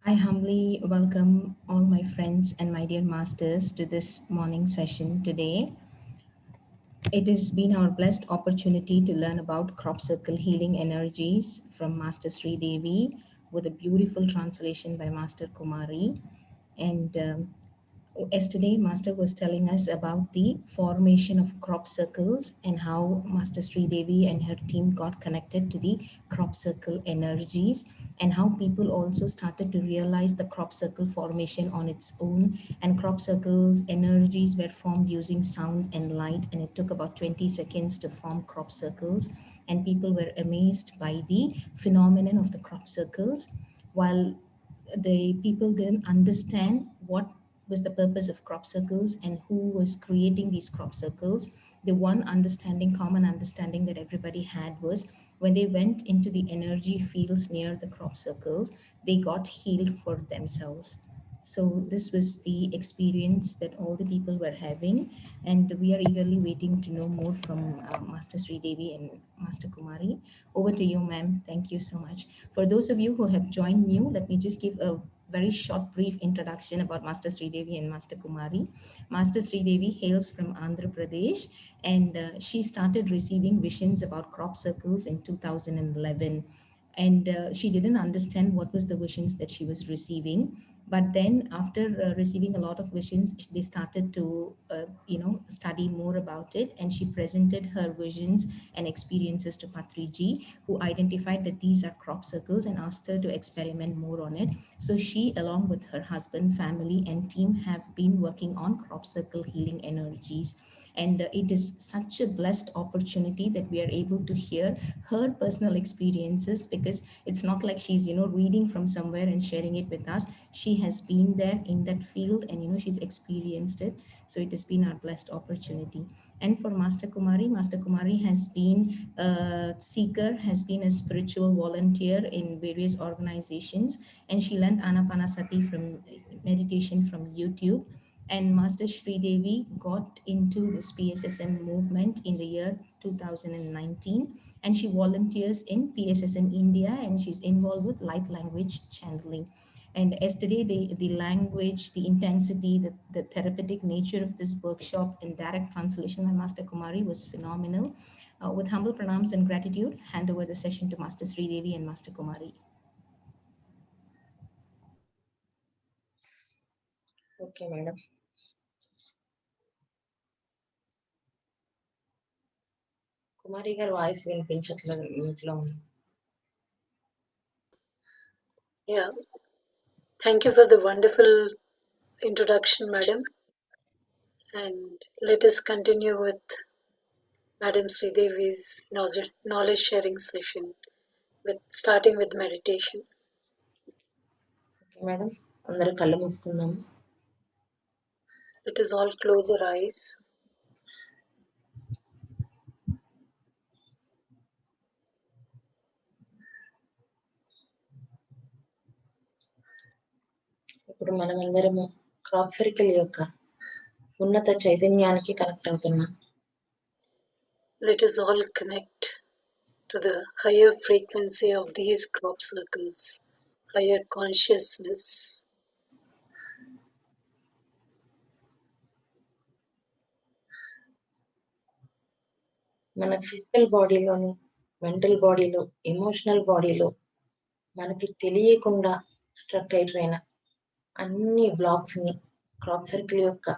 I humbly welcome all my friends and my dear masters to this morning session today. It has been our blessed opportunity to learn about crop circle healing energies from Master Sri Devi with a beautiful translation by Master Kumari. And Yesterday, Master was telling us about the formation of crop circles and how Master Sri Devi and her team got connected to the crop circle energies, and how people also started to realize the crop circle formation on its own. And crop circles energies were formed using sound and light, and it took about 20 seconds to form crop circles. And people were amazed by the phenomenon of the crop circles, while the people didn't understand what was the purpose of crop circles and who was creating these crop circles. The one understanding, common understanding that everybody had was when they went into the energy fields near the crop circles, they got healed for themselves. So this was the experience that all the people were having, and we are eagerly waiting to know more from Master Sri Devi and Master Kumari. Over to you, ma'am. Thank you so much. For those of you who have joined new, let me just give a very short, brief introduction about Master Sri Devi and Master Kumari. Master Sri Devi hails from Andhra Pradesh, and she started receiving visions about crop circles in 2011. And she didn't understand what was the visions that she was receiving. But then after receiving a lot of visions, they started to study more about it, and she presented her visions and experiences to Patriji, who identified that these are crop circles and asked her to experiment more on it. So she, along with her husband, family and team, have been working on crop circle healing energies. And it is such a blessed opportunity that we are able to hear her personal experiences, because it's not like she's reading from somewhere and sharing it with us. She has been there in that field, and she's experienced it. So it has been our blessed opportunity. And for Master Kumari has been a seeker, has been a spiritual volunteer in various organizations, and she learned Anapanasati from meditation from YouTube. And Master Sri Devi got into this PSSM movement in the year 2019, and she volunteers in PSSM India, and she's involved with light language channeling. And yesterday, the language, the intensity, the therapeutic nature of this workshop in direct translation by Master Kumari was phenomenal. With humble pranams and gratitude, hand over the session to Master Sri Devi and Master Kumari. Okay, madam. కుమారి గారి voice వినిపించట్లేదు ఇంట్లో. Yeah, thank you for the wonderful introduction, madam. And let us continue with Madam Sridevi's knowledge sharing session, starting with meditation. Okay madam, అందరూ కళ్ళు మూసుకుందాము. Let us all close our eyes. ఇప్పుడు మనం అందరము crop circle యొక్క ఉన్నత చైతన్యానికి connect అవుతున్నాం. Let us all connect to the higher frequency of these crop circles, higher consciousness. మన ఫిజికల్ బాడీలోని, మెంటల్ బాడీలో, ఎమోషనల్ బాడీలో మనకి తెలియకుండా స్ట్రక్ అయిపోయిన అన్ని బ్లాక్స్ ని క్రాప్ సర్కిల్ యొక్క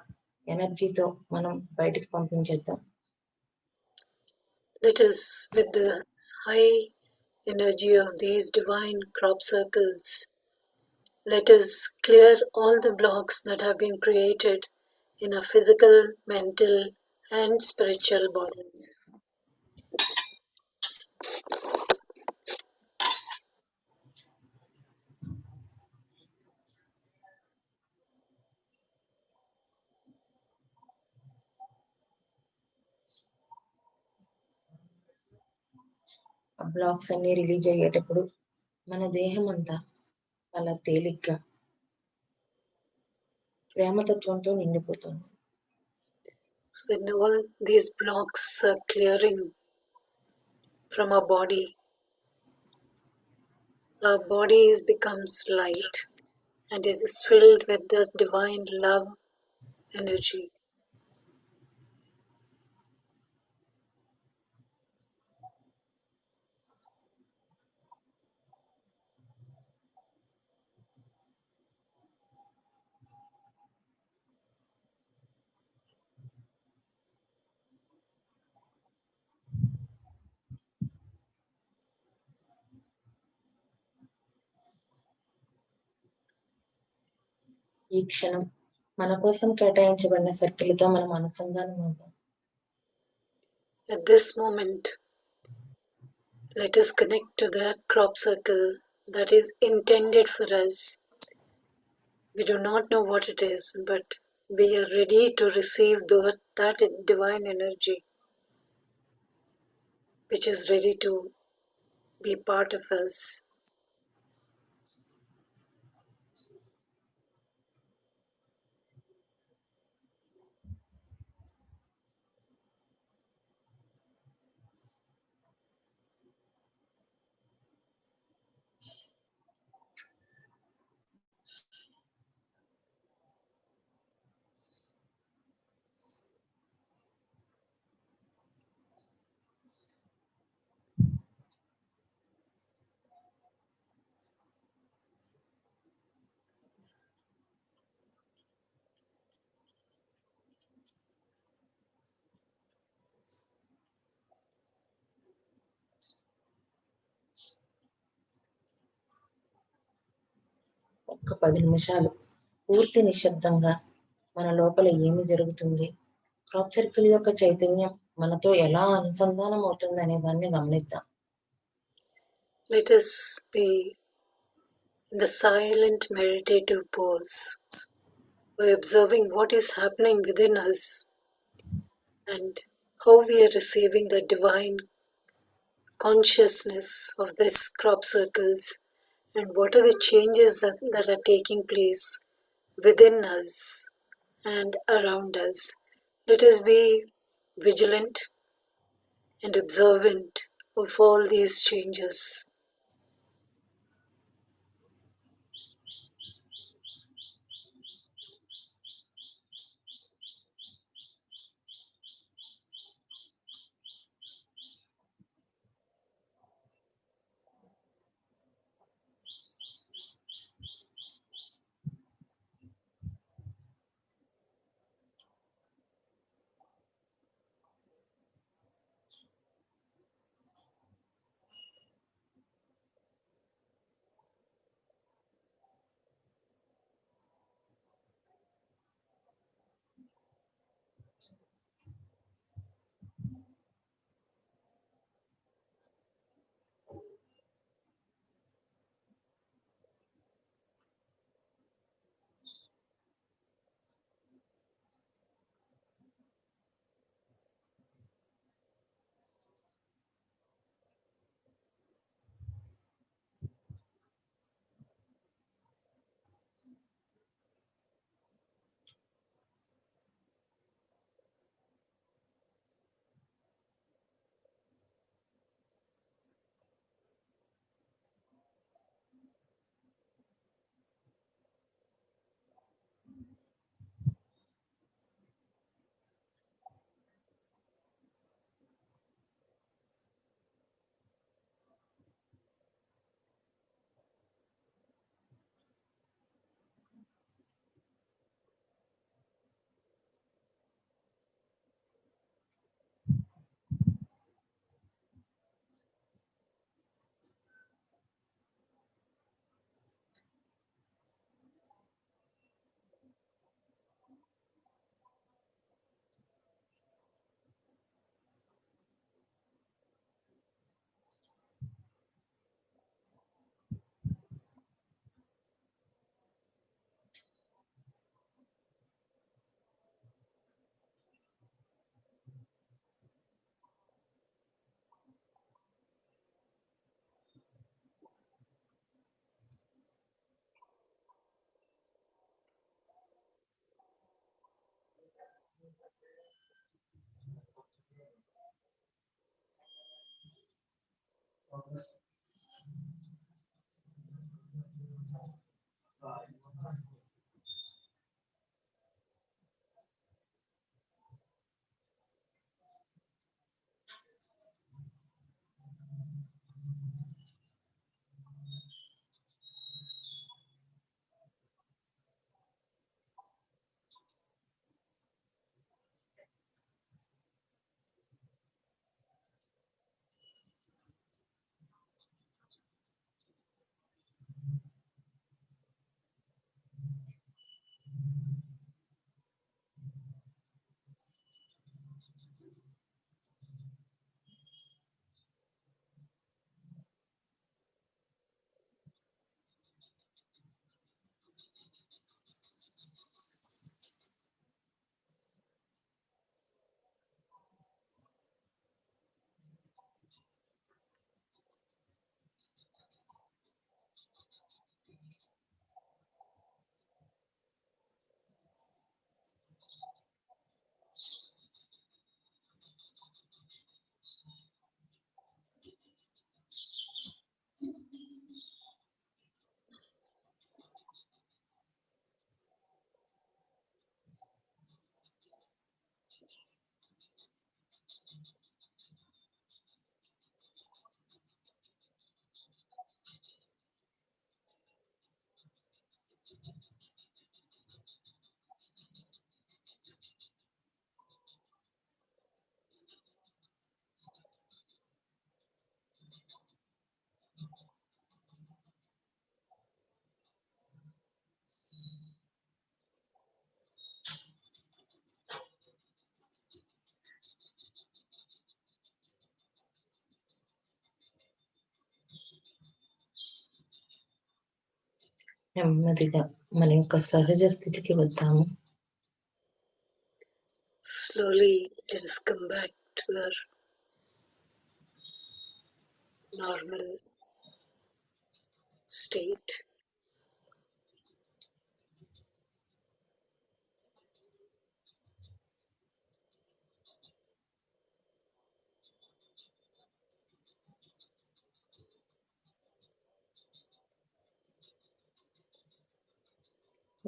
ఎనర్జీతో మనం బయటికి పంపించేద్దాం. Let us, with the high energy of these divine crop circles, let us clear all the blocks that have been created in our physical, mental, and spiritual bodies. ఆ blocks అన్ని release అయ్యేటప్పుడు మన దేహం అంతా చాలా తేలిగ్గా ప్రేమతత్వంతో నిండిపోతుంది. So when all these blocks are clearing from our body becomes light. and it is filled with the divine love energy. ఈ క్షణం మన కోసం కేటాయించబడిన సర్కిల్తో మనం అనుసంధానం అవుదాం. At this moment, let us connect to that crop circle that is intended for us. We do not know what it is, but we are ready to receive that divine energy, which is ready to be part of us. ఒక్క 10 నిమిషాలు పూర్తి నిశ్శబ్దంగా మన లోపల ఏమి జరుగుతుంది, crop circle యొక్క చైతన్యం మనతో ఎలా అనుసంధానం అవుతుంది అనే దాన్ని గమనిద్దాం. Let us be in the silent meditative pose by observing what is happening within us and how we are receiving the divine consciousness of these crop circles and what are the changes that are taking place within us and around us. Let us be vigilant and observant of all these changes. నెమ్మదిగా మన యొక్క సహజ స్థితికి వద్దాము. Slowly, let us come back to our normal state.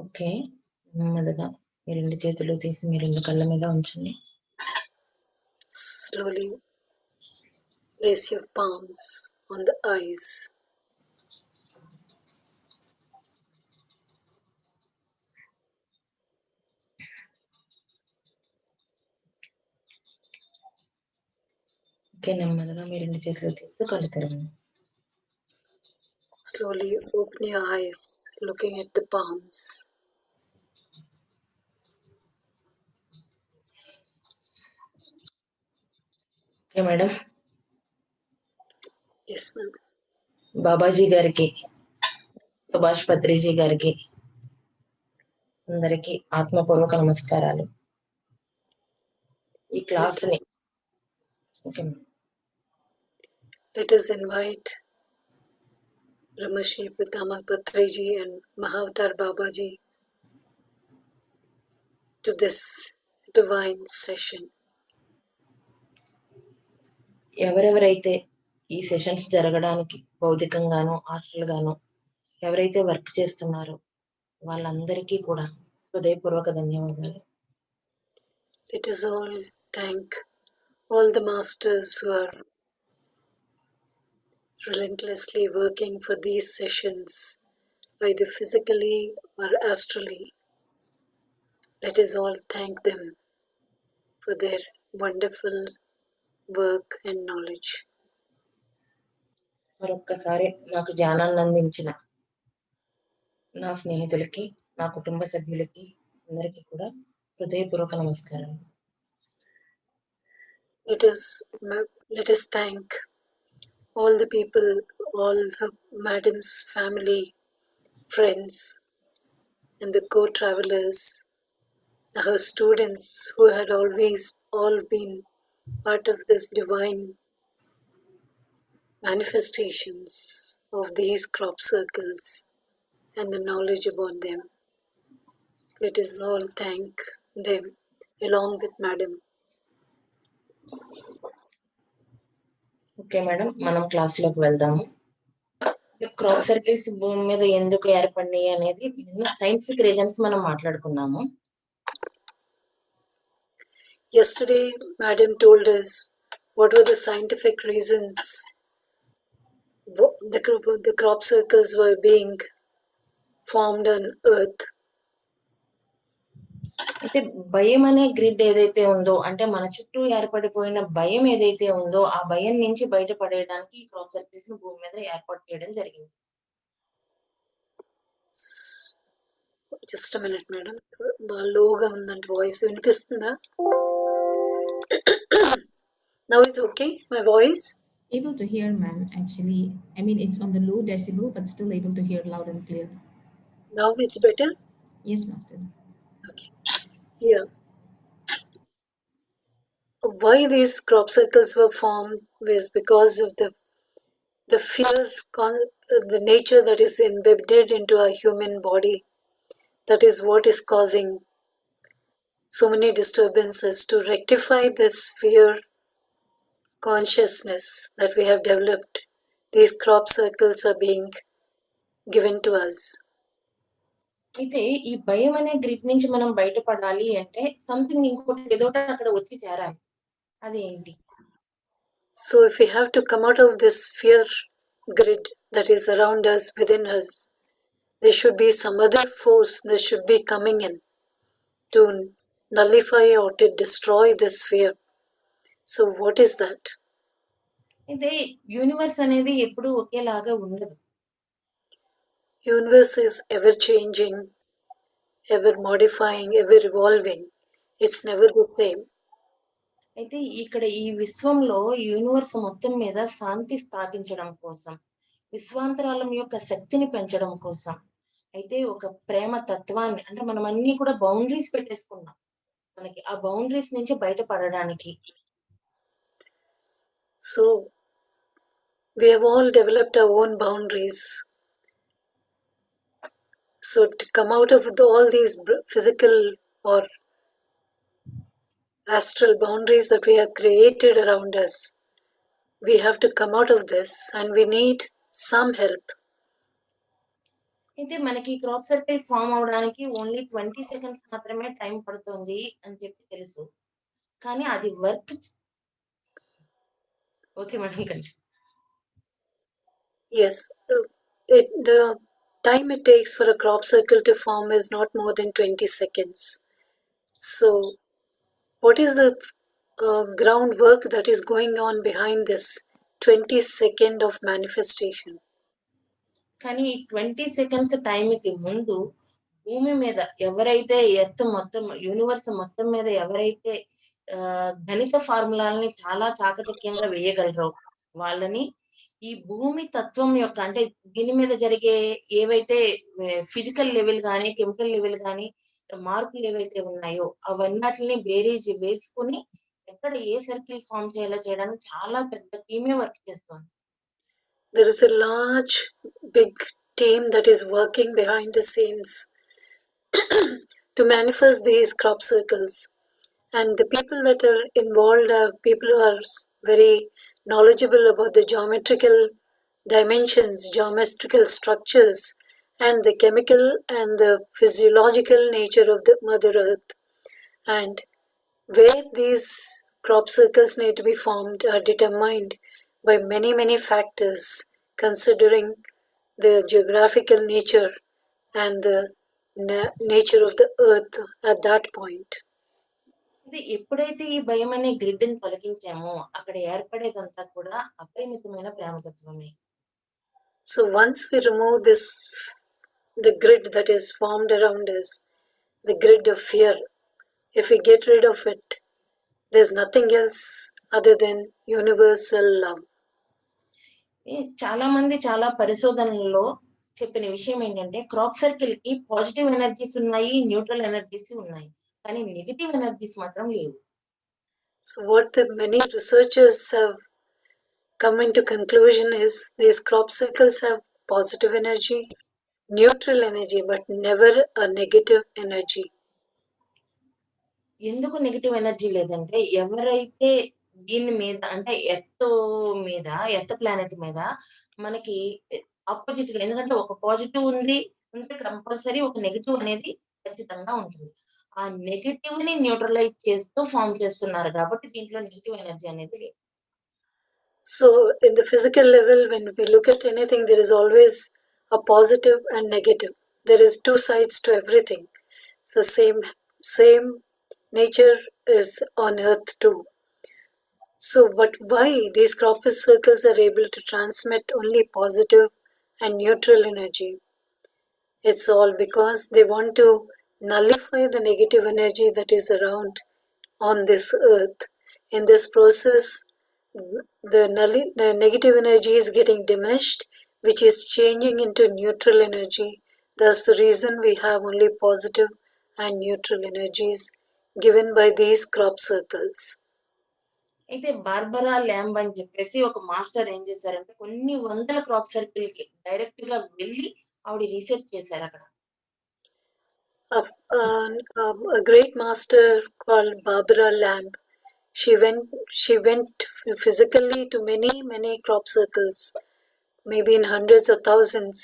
Okay, నెమ్మదిగా మీ 2 చేతులు తీసి మీ 2 కళ్ళ మీద ఉంచండి. Slowly place your palms on the eyes. Okay, నెమ్మదిగా మీ 2 చేతులు తీసి కళ్ళు తెరవండి. Slowly open your eyes, looking at the palms. Okay madam. Yes, ma'am. Babaji గారికి, సుభాష్ పత్రిజీ గారికి అందరికీ ఆత్మపూర్వక నమస్కారాలు. ఈ క్లాస్ని okay Let us invite Brahmarshi Pitama Patriji and Mahavatar Babaji to this divine session. ఎవరెవరైతే ఈ సెషన్స్ జరగడానికి భౌతికంగాను హాస్టల్గాను ఎవరైతే వర్క్ చేస్తున్నారో వాళ్ళందరికీ కూడా హృదయపూర్వక ధన్యవాదాలు. Let us all thank all the masters who are relentlessly working for these sessions, either physically or astrally. Let us all thank them for their wonderful work and knowledge. మరొక్కసారి నాకు జ్ఞానాన్ని అందించిన నా స్నేహితులకి, నా కుటుంబ సభ్యులకి అందరికీ కూడా హృదయపూర్వక నమస్కారం. Let us thank all the people, all the madam's family, friends, and the co-travelers, her students who had always all been part of this divine manifestations of these crop circles and the knowledge about them. Let us all thank them along with Madam. Okay madam, మనం క్లాస్లోకి వెళ్దాము. Crop circles భూమి మీద ఎందుకు ఏర్పడినాయి అనేది scientific reasons మనం మాట్లాడుకున్నాము. Yesterday, Madam told us what were the scientific reasons the crop circles were being formed on Earth. అంటే భయం అనే గ్రిడ్ ఏదైతే ఉందో, అంటే మన చుట్టూ ఏర్పడిపోయిన భయం ఏదైతే ఉందో ఆ భయం నుంచి బయటపడేయడానికి క్రాప్ సర్కిల్స్ ను భూమి మీద ఏర్పాటు చేయడం జరిగింది. Just a minute, madam. Loga undanti voice vinipistunda. Now it's okay, my voice? Able to hear, ma'am, actually. I mean, it's on the low decibel, but still able to hear loud and clear. Now it's better? Yes, Master. Okay. Yeah. Why these crop circles were formed was because of the fear, the nature that is embedded into our human body. That is what is causing so many disturbances. To rectify this fear consciousness that we have developed, these crop circles are being given to us. అయితే ఈ భయం అనే grid నుంచి మనం బయటపడాలి అంటే something ఇంకోటి ఏదో అక్కడ వచ్చి చేరాలి. అది ఏంటి? So if we have to come out of this fear grid that is around us, within us, there should be some other force that should be coming in to nullify or to destroy this sphere. So what is that? అయితే universe అనేది ఎప్పుడు ఒకేలాగా ఉండదు. Universe is ever changing, ever modifying, ever evolving. It's never the same. అయితే ఇక్కడ ఈ విశ్వంలో universe మొత్తం మీద శాంతి స్థాపించడం కోసం, విశ్వాంతరాళం యొక్క శక్తిని పెంచడం కోసం, అయితే ఒక ప్రేమ తత్వాన్ని, అంటే మనం అన్ని కూడా బౌండరీస్ పెట్టేసుకున్నాం. మనకి ఆ బౌండరీస్ నుంచి బయటపడడానికి. So we have all developed our own boundaries. So to come out of all these physical or astral boundaries that we have created around us, we have to come out of this and we need some help. అయితే మనకి crop circle form అవడానికి only 20 seconds మాత్రమే time పడుతుంది అని చెప్పి తెలుసు. కానీ అది వర్క్. ఓకే మేడం కండి. Yes, the time it takes for a crop circle to form is not more than 20 seconds. So what is the groundwork that is going on behind this 20 second of manifestation? కానీ 20 seconds టైంకి ముందు భూమి మీద ఎవరైతే earth మొత్తం universe మొత్తం మీద ఎవరైతే గణిత ఫార్ములాలని చాలా చాకచక్యంగా వేయగలరో వాళ్ళని ఈ భూమి తత్వం యొక్క, అంటే దీని మీద జరిగే ఏవైతే ఫిజికల్ లెవెల్ కానీ కెమికల్ లెవెల్ కానీ మార్పులు ఏవైతే ఉన్నాయో అవన్నిటిని బేరీజ్ వేసుకుని ఎక్కడ ఏ సర్కిల్ ఫామ్ చేయాలో చేయడానికి చాలా పెద్ద టీమే వర్క్ చేస్తుంది. There is a large, big team that is working behind the scenes to manifest these crop circles. And the people that are involved are people who are very knowledgeable about the geometrical dimensions, geometrical structures, and the chemical and the physiological nature of the Mother Earth. And where these crop circles need to be formed are determined by many, many factors, considering the geographical nature and the nature of the earth at that point. ఇది ఎప్పుడైతే ఈ భయం అనే grid ని తొలగించామో అక్కడ ఏర్పడేదంతా కూడా అపరిమితమైన ప్రేమతత్వమే. So once we remove this, the grid that is formed around us, the grid of fear, if we get rid of it, there's nothing else other than universal love. చాలా మంది చాలా పరిశోధనల్లో చెప్పిన విషయం ఏంటంటే క్రాప్ సర్కిల్ కి positive energies ఉన్నాయి, neutral energies ఉన్నాయి, కానీ నెగటివ్ ఎనర్జీస్ మాత్రం లేవు. So what the many researchers have come into conclusion is these crop circles have positive energy, neutral energy, but never a negative energy. ఎందుకు negative energy లేదంటే ఎవరైతే దీని మీద, అంటే ఎర్త్ ప్లానెట్ మీద మనకి ఆపోజిట్ గా, ఎందుకంటే ఒక పాజిటివ్ ఉంది అంటే కంపల్సరీ ఒక నెగటివ్ అనేది ఖచ్చితంగా ఉంటుంది. ఆ నెగటివ్ ని న్యూట్రలైజ్ చేస్తూ ఫామ్ చేస్తున్నారు కాబట్టి దీంట్లో నెగటివ్ ఎనర్జీ అనేది లేదు. So in the physical level, when we look at anything, there is always a positive and negative. There is two sides to everything. So same nature is on earth too. So but why these crop circles are able to transmit only positive and neutral energy? It's all because they want to nullify the negative energy that is around on this earth. In this process, the negative energy is getting diminished, which is changing into neutral energy. That's the reason we have only positive and neutral energies given by these crop circles. అయితే Barbara lamb అని చెప్పేసి ఒక master ఏం చేశారంటే కొన్ని వందల crop circle కి direct గా వెళ్ళి ఆవిడ రీసెర్చ్ చేశారు అక్కడ. A great master called Barbara Lamb. She went physically to many crop circles, maybe in hundreds or thousands,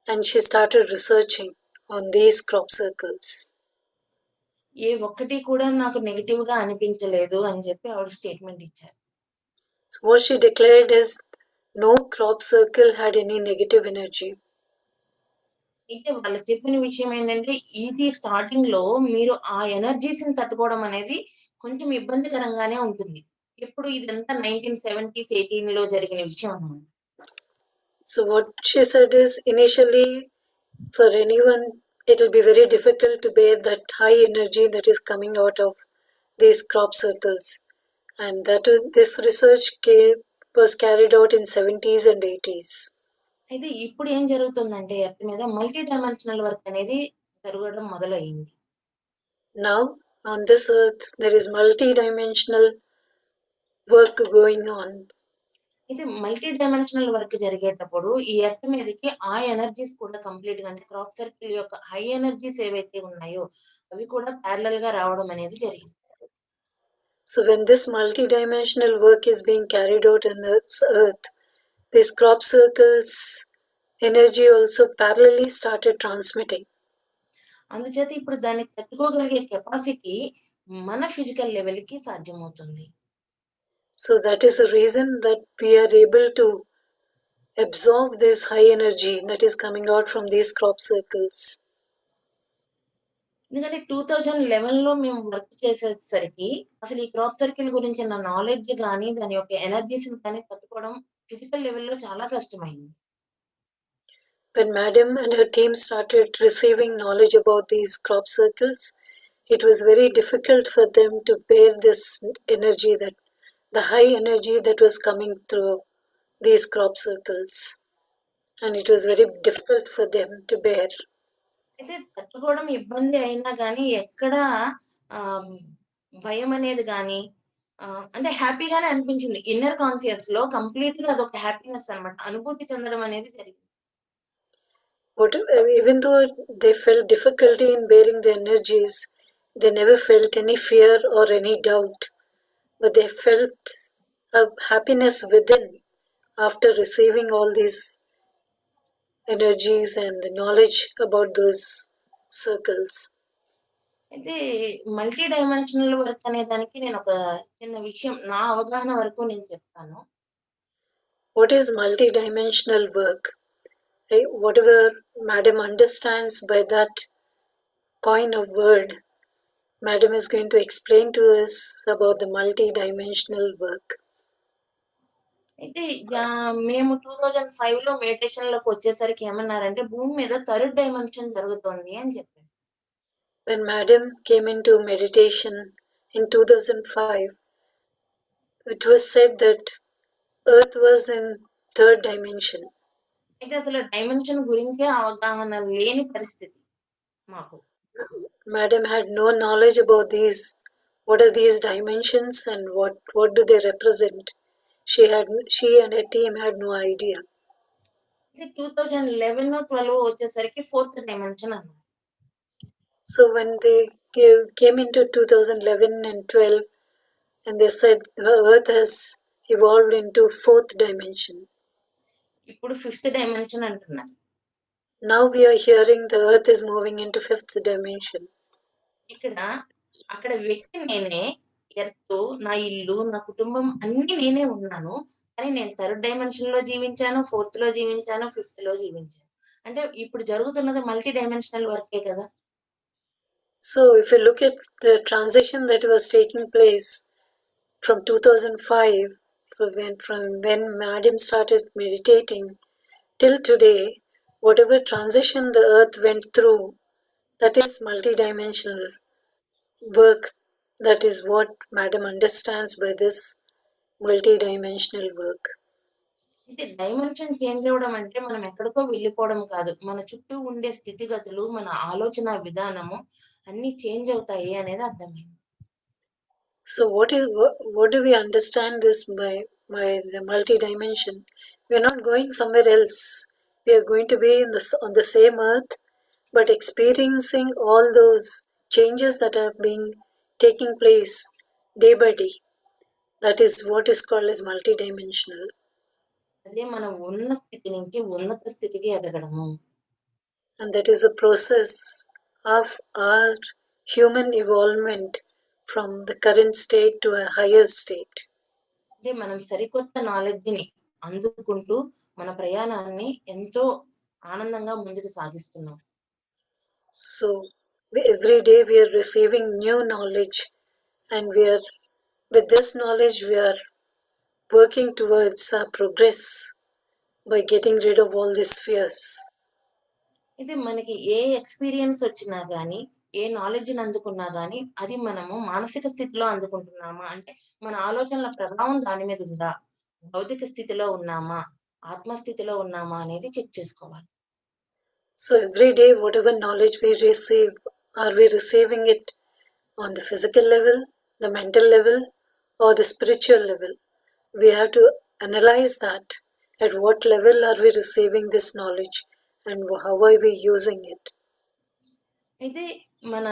and she started researching on these crop circles. ఏ ఒక్కటి కూడా నాకు నెగటివ్ గా అనిపించలేదు అని చెప్పి ఆవిడ స్టేట్మెంట్ ఇచ్చారు. So what she declared is no crop circle had any negative energy. అయితే వాళ్ళు చెప్పిన విషయం ఏంటంటే, ఇది స్టార్టింగ్‌లో మీరు ఆ ఎనర్జీస్‌ని తట్టుకోవడం అనేది కొంచెం ఇబ్బందికరంగానే ఉంటుంది. ఎప్పుడు ఇదంతా 1970స్, 18లో జరిగిన విషయం అన్నమాట. So what she said is, initially for anyone it will be very difficult to bear that high energy that is coming out of these crop circles, and this research was carried out in 70s and 80s. అయితే ఇప్పుడు ఏం జరుగుతుందంటే earth మీద multi dimensional work అనేది జరగడం మొదలయింది. Now on this earth there is multi-dimensional work going on. అయితే multi dimensional work జరిగేటప్పుడు ఈ ఎర్త్ మీదకి ఆ ఎనర్జీస్ కూడా కంప్లీట్‌గా అంటే క్రాప్ సర్కిల్ యొక్క హై ఎనర్జీస్ ఏవైతే ఉన్నాయో అవి కూడా ప్యారలెల్‌గా రావడం అనేది జరిగింది. So when this multi-dimensional work is being carried out on this earth, these crop circles energy also parallelly started transmitting. అందుచేత ఇప్పుడు దాన్ని తట్టుకోగలిగే కెపాసిటీ మన ఫిజికల్ లెవెల్‌కి సాధ్యమవుతుంది. So that is the reason that we are able to absorb this high energy that is coming out from these crop circles. ఎందుకంటే 2011లో మేము work చేసేసరికి అసలు ఈ క్రాప్ సర్కిల్ గురించిన నాలెడ్జ్ గాని, దాని యొక్క ఎనర్జీస్‌ని కానీ తట్టుకోవడం ఫిజికల్ లెవెల్‌లో చాలా కష్టమైంది. When Madam and her team started receiving knowledge about these crop circles, it was very difficult for them to bear this energy, that the high energy that was coming through these crop circles, and it was very difficult for them to bear. అయితే తట్టుకోవడం ఇబ్బంది అయినా గానీ ఎక్కడ ఆహ్, భయం అనేది గానీ అంటే హ్యాపీగానే అనిపించింది. ఇన్నర్ కాన్షియస్‌లో కంప్లీట్‌గా అదొక హ్యాపీనెస్ అన్నమాట. అనుభూతి చెందడం అనేది జరిగింది. Even though they felt difficulty in bearing the energies, they never felt any fear or any doubt, but they felt a happiness within after receiving all these energies and the knowledge about those circles. అయితే multi dimensional work అనే దానికి నేనొక చిన్న విషయం నా అవగాహన వరకు నేను చెప్తాను. What is multi-dimensional work? Right? Whatever Madam understands by that coin of word, Madam is going to explain to us about the multi-dimensional work. అయితే మేము 2005లో మెడిటేషన్‌లోకొచ్చేసరికి ఏమన్నారంటే భూమి మీద థర్డ్ డైమెన్షన్ జరుగుతోంది అని చెప్పారు. When Madam came into meditation in 2005, it was said that Earth was in third dimension. అయితే అసలు డైమెన్షన్ గురించే అవగాహన లేని పరిస్థితి మాకు. Madam had no knowledge about these. What are these dimensions and what do they represent? She and her team had no idea. అయితే 2011, 12 వచ్చేసరికి fourth dimension అన్నారు. So when they came into 2011 and 12, and they said Earth has evolved into fourth dimension. ఇప్పుడు fifth dimension అంటున్నారు. Now we are hearing the Earth is moving into fifth dimension. అక్కడ వ్యక్తి నేనే, earth, నా ఇల్లు, నా కుటుంబం అన్నీ నేనే ఉన్నాను. కానీ నేను థర్డ్ డైమెన్షన్‌లో జీవించాను, ఫోర్త్‌లో జీవించాను, ఫిఫ్త్‌లో జీవించాను. అంటే ఇప్పుడు జరుగుతున్నది మల్టీ డైమెన్షనల్ వర్కే కదా! So if you look at the transition that was taking place from 2005, from when Madam started meditating till today, whatever transition the Earth went through, that is multidimensional work. That is what Madam understands by this multidimensional work. అయితే dimension change అవ్వడం అంటే మనం ఎక్కడికో వెళ్ళిపోవడం కాదు. మన చుట్టూ ఉండే స్థితిగతులు, మన ఆలోచన విధానము అన్నీ చేంజ్ అవుతాయి అనేది అర్థమైంది. So what do we understand this by the multi-dimension? We are not going somewhere else. We are going to be on the same earth, but experiencing all those changes that are being taking place day by day. That is what is called as multi-dimensional. అదే మనం ఉన్న స్థితి నుంచి ఉన్నత స్థితికి ఎదగడము. And that is a process of our human evolvement from the current state to a higher state. అంటే మనం సరికొత్త నాలెడ్జ్‌ని అందుకుంటూ మన ప్రయాణాన్ని ఎంతో ఆనందంగా ముందుకు సాగిస్తున్నాం. So every day we are receiving new knowledge, and with this knowledge we are working towards our progress by getting rid of all these fears. ఇది మనకి ఏ ఎక్స్పీరియన్స్ వచ్చినా గానీ, ఏ నాలెడ్జ్‌ని అందుకున్నా గానీ, అది మనము మానసిక స్థితిలో అందుకుంటున్నామా? అంటే మన ఆలోచనల ప్రభావం దాని మీద ఉందా? భౌతిక స్థితిలో ఉన్నామా? ఆత్మస్థితిలో ఉన్నామా? అనేది చెక్ చేసుకోవాలి. So every day whatever knowledge we receive, are we receiving it on the physical level, the mental level, or the spiritual level? We have to analyze that. At what level are we receiving this knowledge, and how are we using it? అయితే మన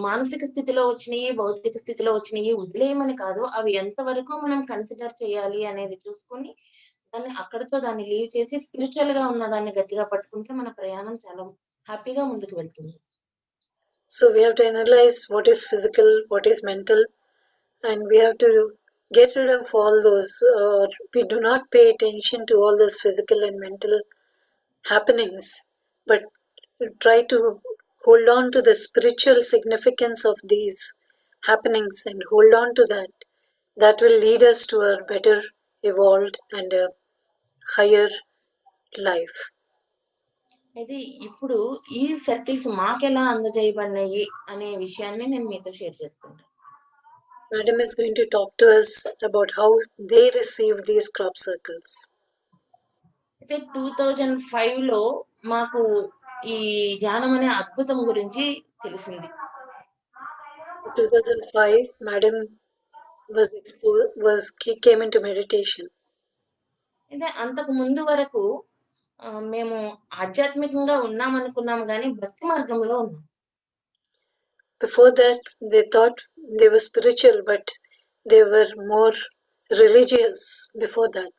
మానసిక స్థితిలో వచ్చినయి, భౌతిక స్థితిలో వచ్చినయి వదిలేయమని కాదు. అవి ఎంతవరకు మనం కన్సిడర్ చేయాలి అనేది చూసుకొని, దాన్ని లీవ్ చేసి స్పిరిచ్యువల్‌గా ఉన్న దాన్ని గట్టిగా పట్టుకుంటే మన ప్రయాణం చాలా హ్యాపీగా ముందుకు వెళ్తుంది. So we have to analyze what is physical, what is mental, and we have to get rid of all those. We do not pay attention to all those physical and mental happenings, but try to hold on to the spiritual significance of these happenings and hold on to that. That will lead us to a better, evolved, and a higher life. అయితే ఇప్పుడు ఈ circles మాకెలా అందజేయబడినాయి అనే విషయాన్ని నేను మీతో share చేసుకుంటాను. Madam is going to talk to us about how they received these crop circles. అయితే 2005లో మాకు ఈ ధ్యానం అనే అద్భుతం గురించి తెలిసింది. 2005, Madam came into meditation. అయితే అంతకు ముందు వరకు మేము ఆధ్యాత్మికంగా ఉన్నామనుకున్నాం గానీ భక్తి మార్గంలో ఉన్నాం. Before that, they thought they were spiritual, but they were more religious before that.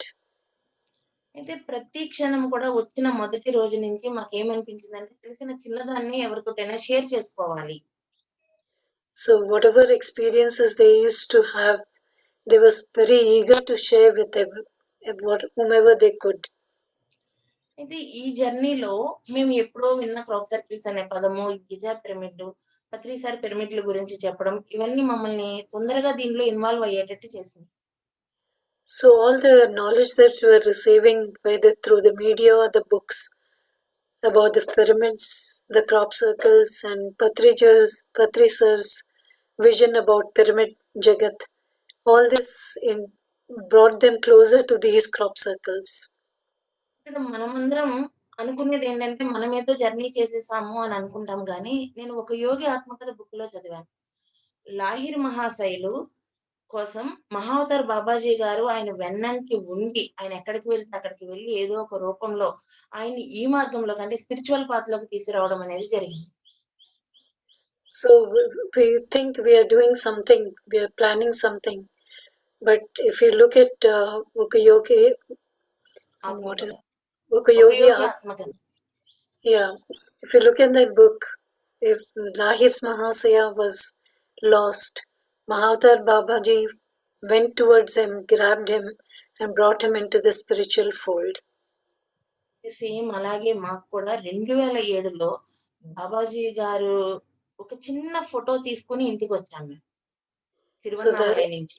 అయితే ప్రతి క్షణం కూడా వచ్చిన మొదటి రోజు నుంచి మాకేమనిపించిందంటే తెలిసిన చిన్నదాన్ని ఎవరితోటైనా షేర్ చేసుకోవాలి. So whatever experiences they used to have, they was very eager to share with whomever they could. అయితే ఈ జర్నీలో మేము ఎప్పుడో విన్న క్రాప్ సర్కిల్స్ అనే పదము, గిజా పిరమిడ్, పత్రిసార్ పిరమిడ్ల గురించి చెప్పడం ఇవన్నీ మమ్మల్ని తొందరగా దీనిలో ఇన్వాల్వ్ అయ్యేటట్టు చేసింది. So all the knowledge that we were receiving, whether through the media or the books about the pyramids, the crop circles, and Patrisar's vision about pyramid Jagat, all this brought them closer to these crop circles. ఇక్కడ మనమందరం అనుకునేది ఏంటంటే మనమేదో journey చేసేసాము అని అనుకుంటాం గానీ, నేను ఒక యోగి ఆత్మకథ బుక్‌లో చదివాను. లాహిర్ మహాశయులు కోసం మహావతార్ బాబాజీ గారు ఆయన వెన్నంటి ఉండి, ఆయన ఎక్కడికి వెళ్తే అక్కడికి వెళ్లి ఏదో ఒక రూపంలో ఆయన్ని ఈ మార్గంలోకి అంటే స్పిరిచ్యువల్ పాత్‌లోకి తీసుకురావడం అనేది జరిగింది. So we think we are doing something, we are planning something, but if you look at Ukayogi, what is ఆత్మకథ. ఒక Ukayogi? యోగి ఆత్మకథ. Yeah, if you look at that book, if Lahir Mahasaya was lost, Mahavatar Babaji went towards him, grabbed him, and brought him into the spiritual fold. Same అలాగే మాకు కూడా 2007లో బాబాజీ గారు ఒక చిన్న photo తీసుకొని ఇంటికొచ్చాం మేము. తిరువన్నామలై నుంచి.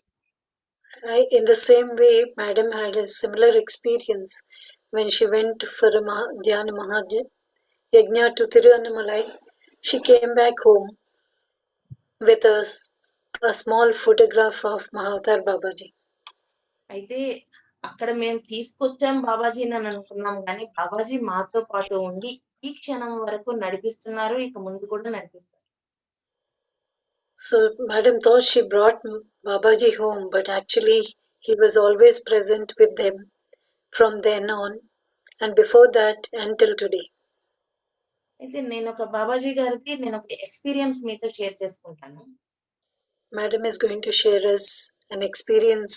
In the same way, Madam had a similar experience when she went for a Dhyana Mahayagna to Tiruvannamalai. She came back home with a small photograph of Mahavatar Babaji. అయితే అక్కడ మేము తీసుకొచ్చాం బాబాజీని అని అనుకున్నాం గానీ, బాబాజీ మాతో పాటు ఉండి ఈ క్షణం వరకు నడిపిస్తున్నారు. ఇక ముందు కూడా నడిపిస్తారు. So Madam thought she brought Babaji home, but actually he was always present with them from then on, and before that until today. అయితే బాబాజీ గారిది ఒక ఎక్స్‌పీరియన్స్ మీతో షేర్ చేసుకుంటాను. Madam is going to share us an experience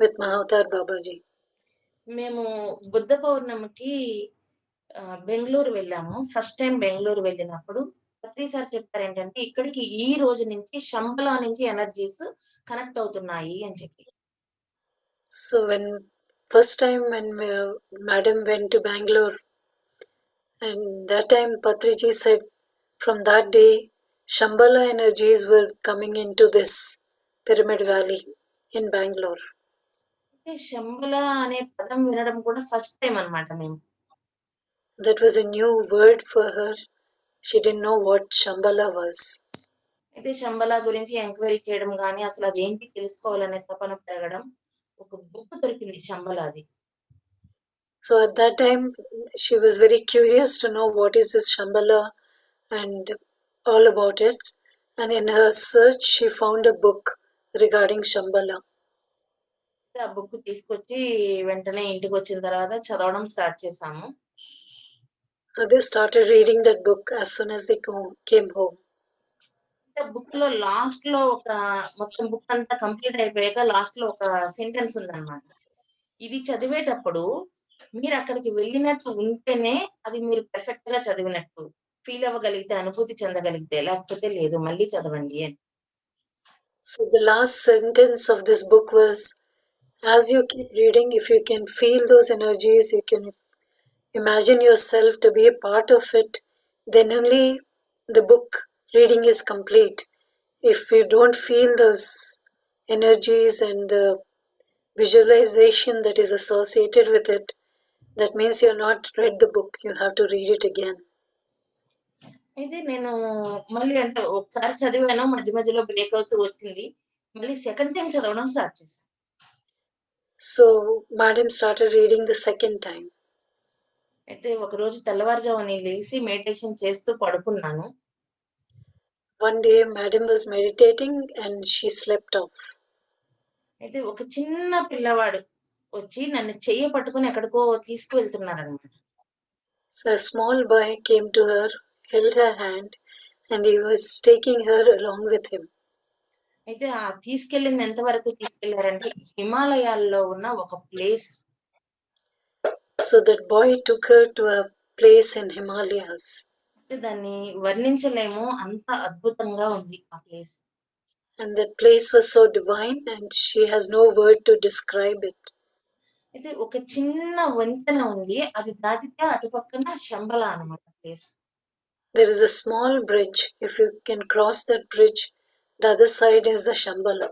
with Mahavatar Babaji. మేము బుద్ధ పౌర్ణమికి బెంగుళూరు వెళ్ళాము. First time Bengaluru వెళ్ళినప్పుడు పత్రిసార్ చెప్పారేంటంటే, ఇక్కడికి ఈ రోజు నుంచి శంబలా నుంచి ఎనర్జీస్ కనెక్ట్ అవుతున్నాయి అని చెప్పి. So when first time when Madam went to Bangalore, And that time Patriji said from that day Shambhala energies were coming into this Pyramid Valley in Bangalore. అయితే శంబల అనే పదం వినడం కూడా ఫస్ట్ టైం అన్నమాట మేము. That was a new word for her. She didn't know what Shambhala was. అయితే శంబల గురించి enquiry చేయడం గానీ, అసలు అదేంటి తెలుసుకోవాలనే తపన పెరగడం. ఒక బుక్ దొరికింది శంబలాది. So at that time, she was very curious to know what is this Shambhala and all about it. And in her search, she found a book regarding Shambhala. ఆ బుక్ తీసుకొచ్చి వెంటనే ఇంటికొచ్చిన తర్వాత చదవడం స్టార్ట్ చేశాము. So they started reading that book as soon as they came home. బుక్‌లో లాస్ట్‌లో ఒక మొత్తం బుక్ అంతా కంప్లీట్ అయిపోయాక లాస్ట్‌లో ఒక సెంటెన్స్ ఉందన్నమాట. ఇది చదివేటప్పుడు మీరక్కడికి వెళ్ళినట్టు ఉంటేనే అది మీరు పర్ఫెక్ట్‌గా చదివినట్టు. ఫీల్ అవ్వగలిగితే, అనుభూతి చెందగలిగితే, లేకపోతే లేదు మళ్ళీ చదవండి అని. So the last sentence of this book was, as you keep reading, if you can feel those energies, you can imagine yourself to be a part of it, then only the book reading is complete. If you don't feel those energies and the visualization that is associated with it, that means you're not read the book, you have to read it again. అయితే నేను మళ్ళీ అంటే ఒకసారి చదివాను. మధ్య మధ్యలో break అవుతూ వచ్చింది. మళ్ళీ సెకండ్ టైమ్ చదవడం స్టార్ట్ చేశాను. So Madam started reading the second time. అయితే ఒకరోజు తెల్లవారుజామున లేసి మెడిటేషన్ చేస్తూ పడుకున్నాను. One day Madam was meditating and she slept off. అయితే ఒక చిన్న పిల్లవాడు వచ్చి నన్ను చెయ్యి పట్టుకొని ఎక్కడికో తీసుకువెళ్తున్నారనమాట. So a small boy came to her, held her hand, and he was taking her along with him. అయితే ఆ తీసుకెళ్ళింది ఎంతవరకు తీసుకెళ్లారంటే హిమాలయాల్లో ఉన్న ఒక place. So that boy took her to a place in Himalayas. అంటే దాన్ని వర్ణించలేము, అంత అద్భుతంగా ఉంది ఆ place. And that place was so divine and she has no word to describe it. అయితే ఒక చిన్న వంతెన ఉంది. అది దాటితే అటుపక్కన శంబల అన్నమాట place. There is a small bridge. If you can cross that bridge, the other side is the Shambhala.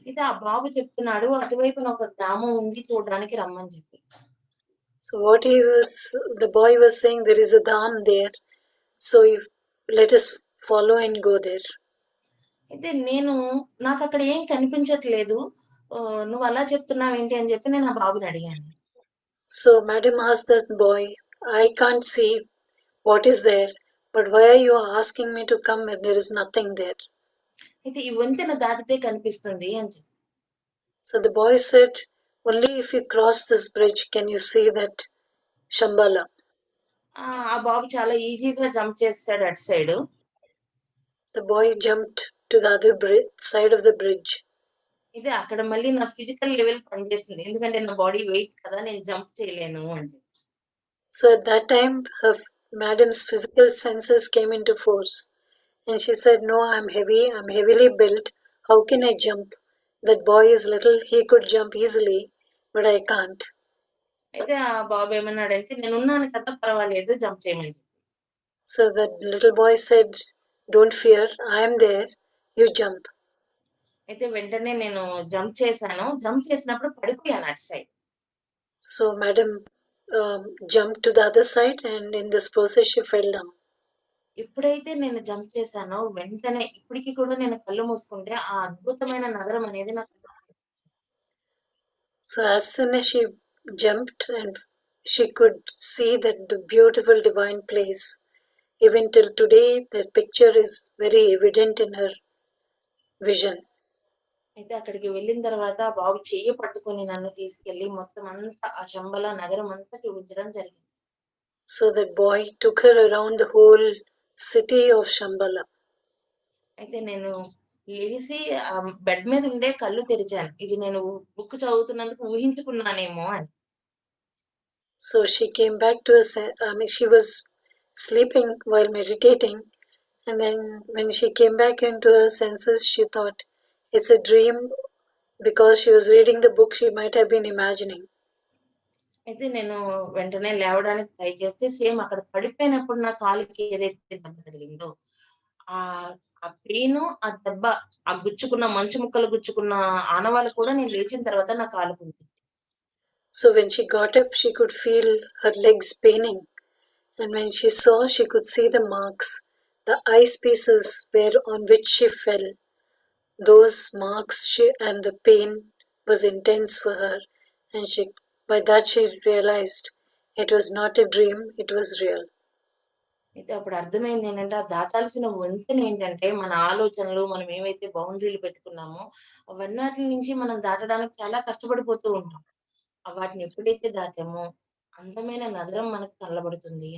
అయితే ఆ బాబు చెప్తున్నాడు అటువైపున ఒక గ్రామం ఉంది చూడడానికి రమ్మని చెప్పి. So what the boy was saying, there is a dham there. So let us follow and go there. అయితే నాకు అక్కడ ఏం కనిపించట్లేదు. నువ్వు అలా చెప్తున్నావేంటి అని చెప్పి నేను ఆ బాబుని అడిగాను. So Madam asked that boy, I can't see what is there, but why are you asking me to come when there is nothing there? అయితే ఈ వంతెన దాటితే కనిపిస్తుంది అని చెప్పి. So the boy said, only if you cross this bridge can you see that Shambhala. ఆ బాబు చాలా ఈజీగా జంప్ చేసాడు అటు side. The boy jumped to the other side of the bridge. ఇది అక్కడ మళ్ళీ నా ఫిజికల్ లెవెల్ పనిచేసింది. ఎందుకంటే నా బాడీ వెయిట్ కదా నేను జంప్ చేయలేను అని చెప్పి. So at that time her madam's physical senses came into force and she said, no, I'm heavily built, how can I jump? That boy is little, he could jump easily, but I can't. అయితే ఆ బాబు ఏమన్నాడంటే నేనున్నాను కదా పర్వాలేదు jump చేయమని చెప్పి. So that little boy said, don't fear, I am there, you jump. అయితే వెంటనే నేను జంప్ చేశాను. జంప్ చేసినప్పుడు పడిపోయాను అటు side. So madam jumped to the other side and in this process she fell down. ఎప్పుడైతే నేను జంప్ చేశానో వెంటనే ఇప్పటికి కూడా నేను కళ్ళు మూసుకుంటే ఆ అద్భుతమైన నగరం అనేది నాకు. So as soon as she jumped and she could see that the beautiful divine place, even till today that picture is very evident in her vision. అయితే అక్కడికి వెళ్ళిన తర్వాత ఆ బాబు చెయ్యి పట్టుకొని నన్ను తీసుకెళ్లి మొత్తం అంతా ఆ శంబల నగరం అంతా చూపించడం జరిగింది. So that boy took her around the whole city of Shambhala. అయితే నేను లేచి బెడ్ మీద ఉండే కళ్ళు తెరిచాను. ఇది నేను బుక్ చదువుతున్నందుకు ఊహించుకున్నానేమో అని. So she came back to she was sleeping while meditating, and then when she came back into her senses, she thought it's a dream because she was reading the book she might have been imagining. అయితే నేను వెంటనే లేవడానికి try చేస్తే same అక్కడ పడిపోయినప్పుడు నా కాలుకి ఏదైతే దెబ్బ తగిలిందో ఆహ్, ఆ పెయిను, ఆ దెబ్బ, ఆ గుచ్చుకున్న మంచు ముక్కలు గుచ్చుకున్న ఆనవాళ్ళు కూడా నేను లేచిన తర్వాత నా కాలుకుంది. So when she got up, she could feel her legs paining. And when she saw, she could see the marks, the ice pieces where on which she fell. Those marks and the pain was intense for her, and by that she realized it was not a dream, it was real. అయితే అప్పుడు అర్థమైందేంటంటే, ఆ దాటాల్సిన వంతెనేంటంటే, మన ఆలోచనలు, మనం ఏవైతే బౌండరీలు పెట్టుకున్నామో, అవన్నాటిల నుంచి మనం దాటడానికి చాలా కష్టపడిపోతూ ఉంటాం. వాటిని ఎప్పుడైతే దాటామో, అందమైన నగరం మనకు కనబడుతుంది.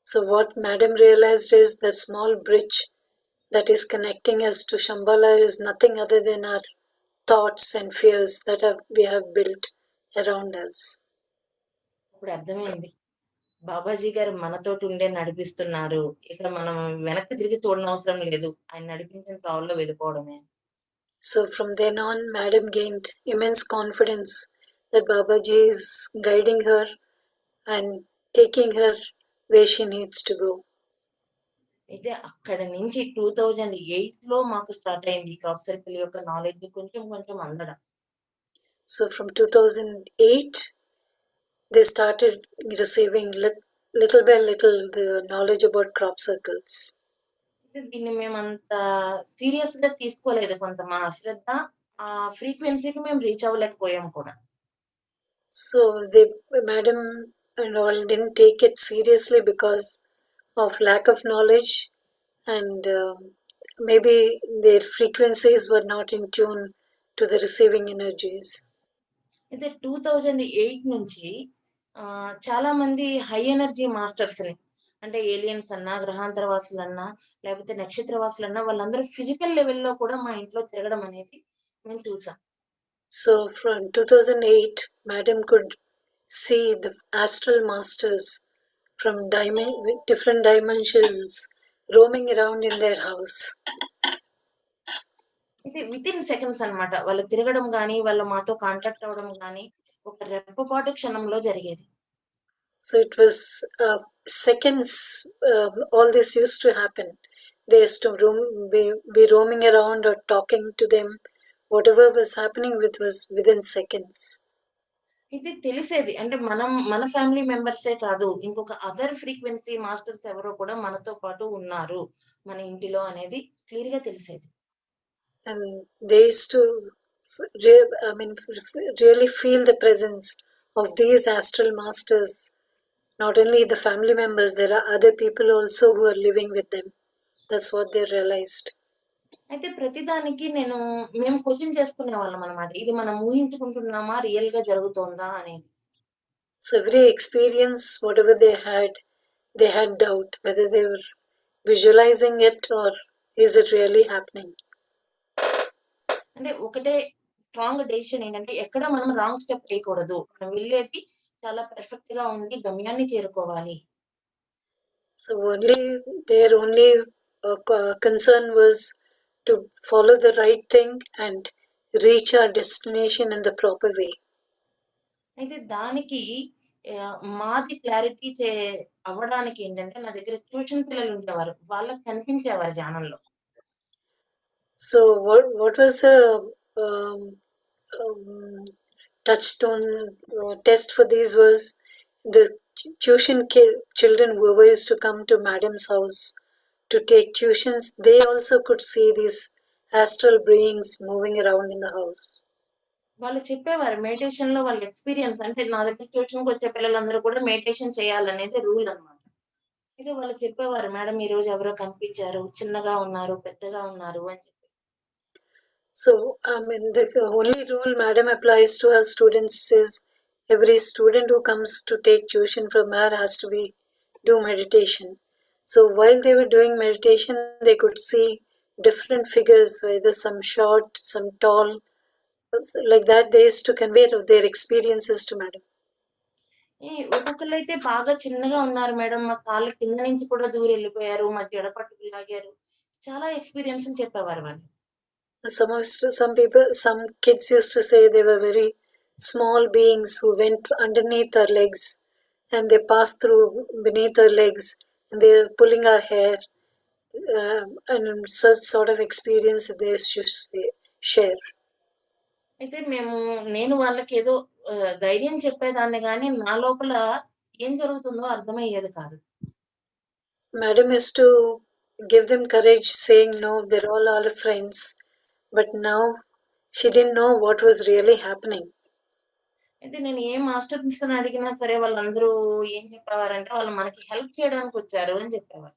So what Madam realized is the small bridge that is connecting us to Shambhala is nothing other than our thoughts and fears that we have built around us. అప్పుడు అర్థమైంది. బాబాజీ గారు మనతోటి ఉండే నడిపిస్తున్నారు. ఇక మనం వెనక్కి తిరిగి చూడనవసరం లేదు. ఆయన నడిపించిన త్రోవలో వెళ్ళిపోవడమే. So from then on, Madam gained immense confidence that Babaji is guiding her and taking her where she needs to go. అయితే అక్కడి నుంచి 2008లో మాకు స్టార్ట్ అయింది. క్రాప్ సర్కిల్ యొక్క నాలెడ్జ్ కొంచెం కొంచెం అందడం. So from 2008, they started receiving little by little the knowledge about crop circles. దీన్ని మేమంత సీరియస్‌గా తీసుకోలేదు. కొంత మా అశ్రద్ధ, ఆ ఫ్రీక్వెన్సీకి మేము రీచ్ అవ్వలేకపోయాం కూడా. So Madam and all didn't take it seriously because of lack of knowledge, and maybe their frequencies were not in tune to the receiving energies. అయితే 2008 నుంచి చాలా మంది హై ఎనర్జీ మాస్టర్స్‌ని అంటే ఏలియన్స్ అన్నా, గ్రహాంతర వాసులన్నా, లేకపోతే నక్షత్రవాసులన్నా వాళ్ళందరూ ఫిజికల్ లెవెల్‌లో కూడా మా ఇంట్లో తిరగడం అనేది మేము చూసాం. So from 2008, Madam could see the astral masters from different dimensions roaming around in their house. అయితే వితిన్ సెకండ్స్ అన్నమాట. వాళ్ళు తిరగడం గాని, వాళ్ళు మాతో కాంటాక్ట్ అవ్వడం గాని, ఒక రెప్పపాటు క్షణంలో జరిగేది. So it was seconds. All this used to happen. They used to be roaming around or talking to them. Whatever was happening was within seconds. ఇది తెలిసేది. అంటే మన ఫ్యామిలీ మెంబర్సే కాదు. ఇంకొక అదర్ ఫ్రీక్వెన్సీ మాస్టర్స్ ఎవరో కూడా మనతో పాటు ఉన్నారు మన ఇంటిలో అనేది క్లియర్‌గా తెలిసేది. And they used to really feel the presence of these astral masters. Not only the family members, there are other people also who are living with them. That's what they realized. అయితే ప్రతిదానికి మేము question చేసుకునేవాళ్ళం అన్నమాట. ఇది మనం ఊహించుకుంటున్నామా? రియల్‌గా జరుగుతోందా అనేది. So every experience, whatever they had doubt whether they were visualizing it or is it really happening. అంటే ఒకటే స్ట్రాంగ్ డెసిషన్ ఏంటంటే ఎక్కడ మనం రాంగ్ స్టెప్ వేయకూడదు. మనం వెళ్ళేది చాలా పర్ఫెక్ట్‌గా ఉండి గమ్యాన్ని చేరుకోవాలి. So their only concern was to follow the right thing and reach our destination in the proper way. అయితే దానికి మాది క్లారిటీ అవ్వడానికి ఏంటంటే నా దగ్గర ట్యూషన్ పిల్లలు ఉండేవారు. వాళ్ళకి కనిపించేవారు ధ్యానంలో. So what was the um, touchstone test for these was the tuition children whoever used to come to Madam's house to take tuitions. They also could see these astral beings moving around in the house. వాళ్ళు చెప్పేవారు మెడిటేషన్‌లో వాళ్ళ experience అంటే నా దగ్గర ట్యూషన్‌కి వచ్చే పిల్లలందరూ కూడా మెడిటేషన్ చేయాలనేది రూల్ అన్నమాట. అయితే వాళ్ళు చెప్పేవారు, "మేడం ఈరోజు ఎవరో కనిపించారు. చిన్నగా ఉన్నారు, పెద్దగా ఉన్నారు" అని చెప్పి. So the only rule Madam applies to her students is every student who comes to take tuition from her has to do meditation. So while they were doing meditation, they could see different figures, whether some short, some tall, like that. They used to convey their experiences to Madam. ఒక్కొక్కళ్ళైతే బాగా చిన్నగా ఉన్నారు madam. మా కాళ్ళ కింద నుంచి కూడా దూరి ఎళ్ళిపోయారు. మా జడ పట్టుకు లాగారు. చాలా ఎక్స్‌పీరియన్స్‌లు చెప్పేవారు వాళ్ళు. Some kids used to say they were very small beings who went underneath our legs and they passed through beneath our legs and they're pulling our hair, and such sort of experience they should share. అయితే నేను వాళ్ళకి ఏదో ధైర్యం చెప్పేదాన్ని గానీ, నా లోపల ఏం జరుగుతుందో అర్థమయ్యేది కాదు. Madam is to give them courage, saying, no, they're all our friends. But now she didn't know what was really happening. అయితే నేను ఏ మాస్టర్స్‌ని అడిగినా సరే వాళ్ళందరూ ఏం చెప్పేవారంటే, వాళ్ళు మనకి హెల్ప్ చేయడానికొచ్చారు అని చెప్పేవారు.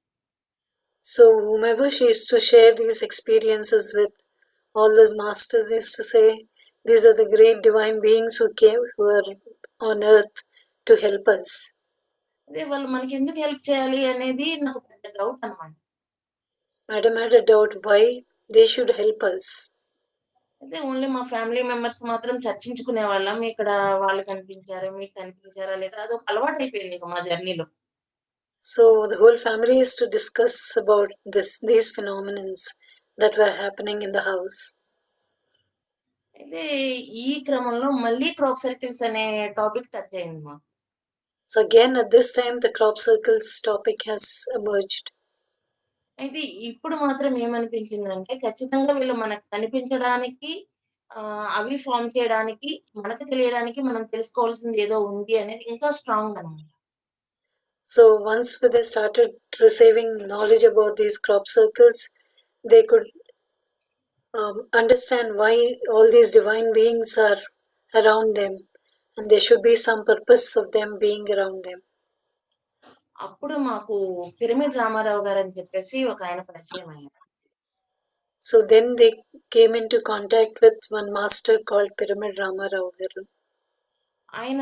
So whomever she used to share these experiences with, all those masters used to say, these are the great divine beings who came, who are on earth to help us. అదే వాళ్ళు మనకెందుకు help చేయాలి అనేది నాకు పెద్ద doubt అన్నమాట. Madam had a doubt why they should help us. అయితే only మా ఫ్యామిలీ మెంబర్స్ మాత్రం చర్చించుకునేవాళ్ళం. ఇక్కడ వాళ్ళు కనిపించారు, మీకు కనిపించారా లేదా అదొక అలవాటయిపోయింది ఇక మా జర్నీలో. So the whole family is to discuss about these phenomena that were happening in the house. అయితే ఈ క్రమంలో మళ్ళీ క్రాప్ సర్కిల్స్ అనే టాపిక్ టచ్ అయింది మాకు. So again at this time the crop circles topic has emerged. అయితే ఇప్పుడు మాత్రం ఏమనిపించిందంటే ఖచ్చితంగా వీళ్ళు మనకు కనిపించడానికి అవి ఫార్మ్ చేయడానికి, మనకు తెలియడానికి మనం తెలుసుకోవాల్సింది ఏదో ఉంది అనేది ఇంకా స్ట్రాంగ్ అన్నమాట. So once they started receiving knowledge about these crop circles, they could understand why all these divine beings are around them, and there should be some purpose of them being around them. అప్పుడు మాకు pyramid Ramarao గారు అని చెప్పేసి ఒక ఆయన పరిచయం అయ్యారు. So then they came into contact with one master called Pyramid Ramarao Garu. ఆయన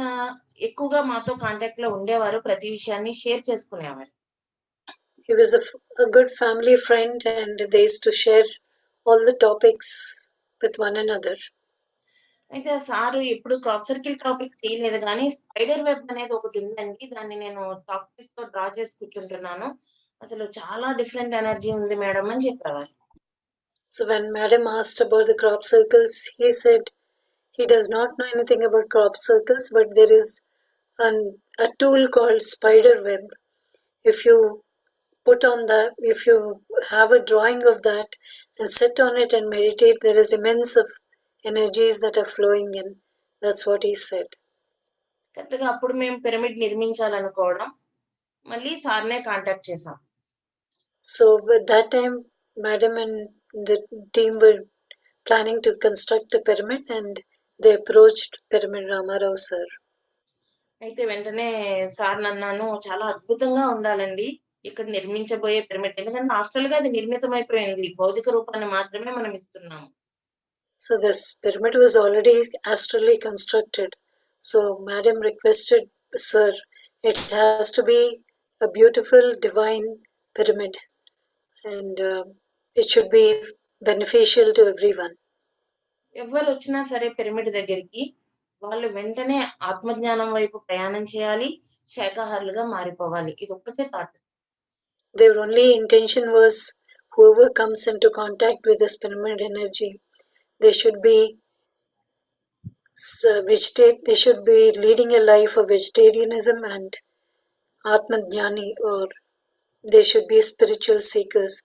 ఎక్కువగా మాతో కాంటాక్ట్ లో ఉండేవారు, ప్రతి విషయాన్ని షేర్ చేసుకునేవారు. He was a good family friend and they used to share all the topics with one another. అయితే sir ఎప్పుడు క్రాప్ సర్కిల్ టాపిక్ చేయలేదు కానీ స్పైడర్ వెబ్ అనేది ఒకటి ఉందండి, దాన్ని నేను చాక్ పీస్ తో డ్రా చేసి కూర్చుంటున్నాను, అసలు చాలా డిఫరెంట్ ఎనర్జీ ఉంది మేడం అని చెప్పేవారు. So when Madam asked about the crop circles, he said he does not know anything about crop circles, but there is a tool called spider web. If you put on that, if you have a drawing of that and sit on it and meditate, there is immense of energies that are flowing in. That's what he said. కరెక్ట్‌గా అప్పుడు మేము pyramid నిర్మించాలనుకోవడం, మళ్ళీ సార్‌నే contact చేసాం. So at that time, Madam and the team were planning to construct a pyramid and they approached Pyramid Ramarao sir. అయితే వెంటనే సార్‌ని అన్నాను, చాలా అద్భుతంగా ఉండాలండి ఇక్కడ నిర్మించబోయే పిరమిడ్. ఎందుకంటే ఆస్ట్రల్‌గా అది నిర్మితమైపోయింది. భౌతిక రూపాన్ని మాత్రమే మనం ఇస్తున్నాము. So this pyramid was already astrally constructed. So Madam requested, sir, it has to be a beautiful divine pyramid and it should be beneficial to everyone. ఎవ్వరు వచ్చినా సరే పిరమిడ్ దగ్గరికి వాళ్ళు వెంటనే ఆత్మజ్ఞానం వైపు ప్రయాణం చేయాలి, శాకాహారులుగా మారిపోవాలి. ఇదొక్కటే thought. Their only intention was whoever comes into contact with this pyramid energy, they should be they should be leading a life of vegetarianism and Atmadhyani, or they should be spiritual seekers.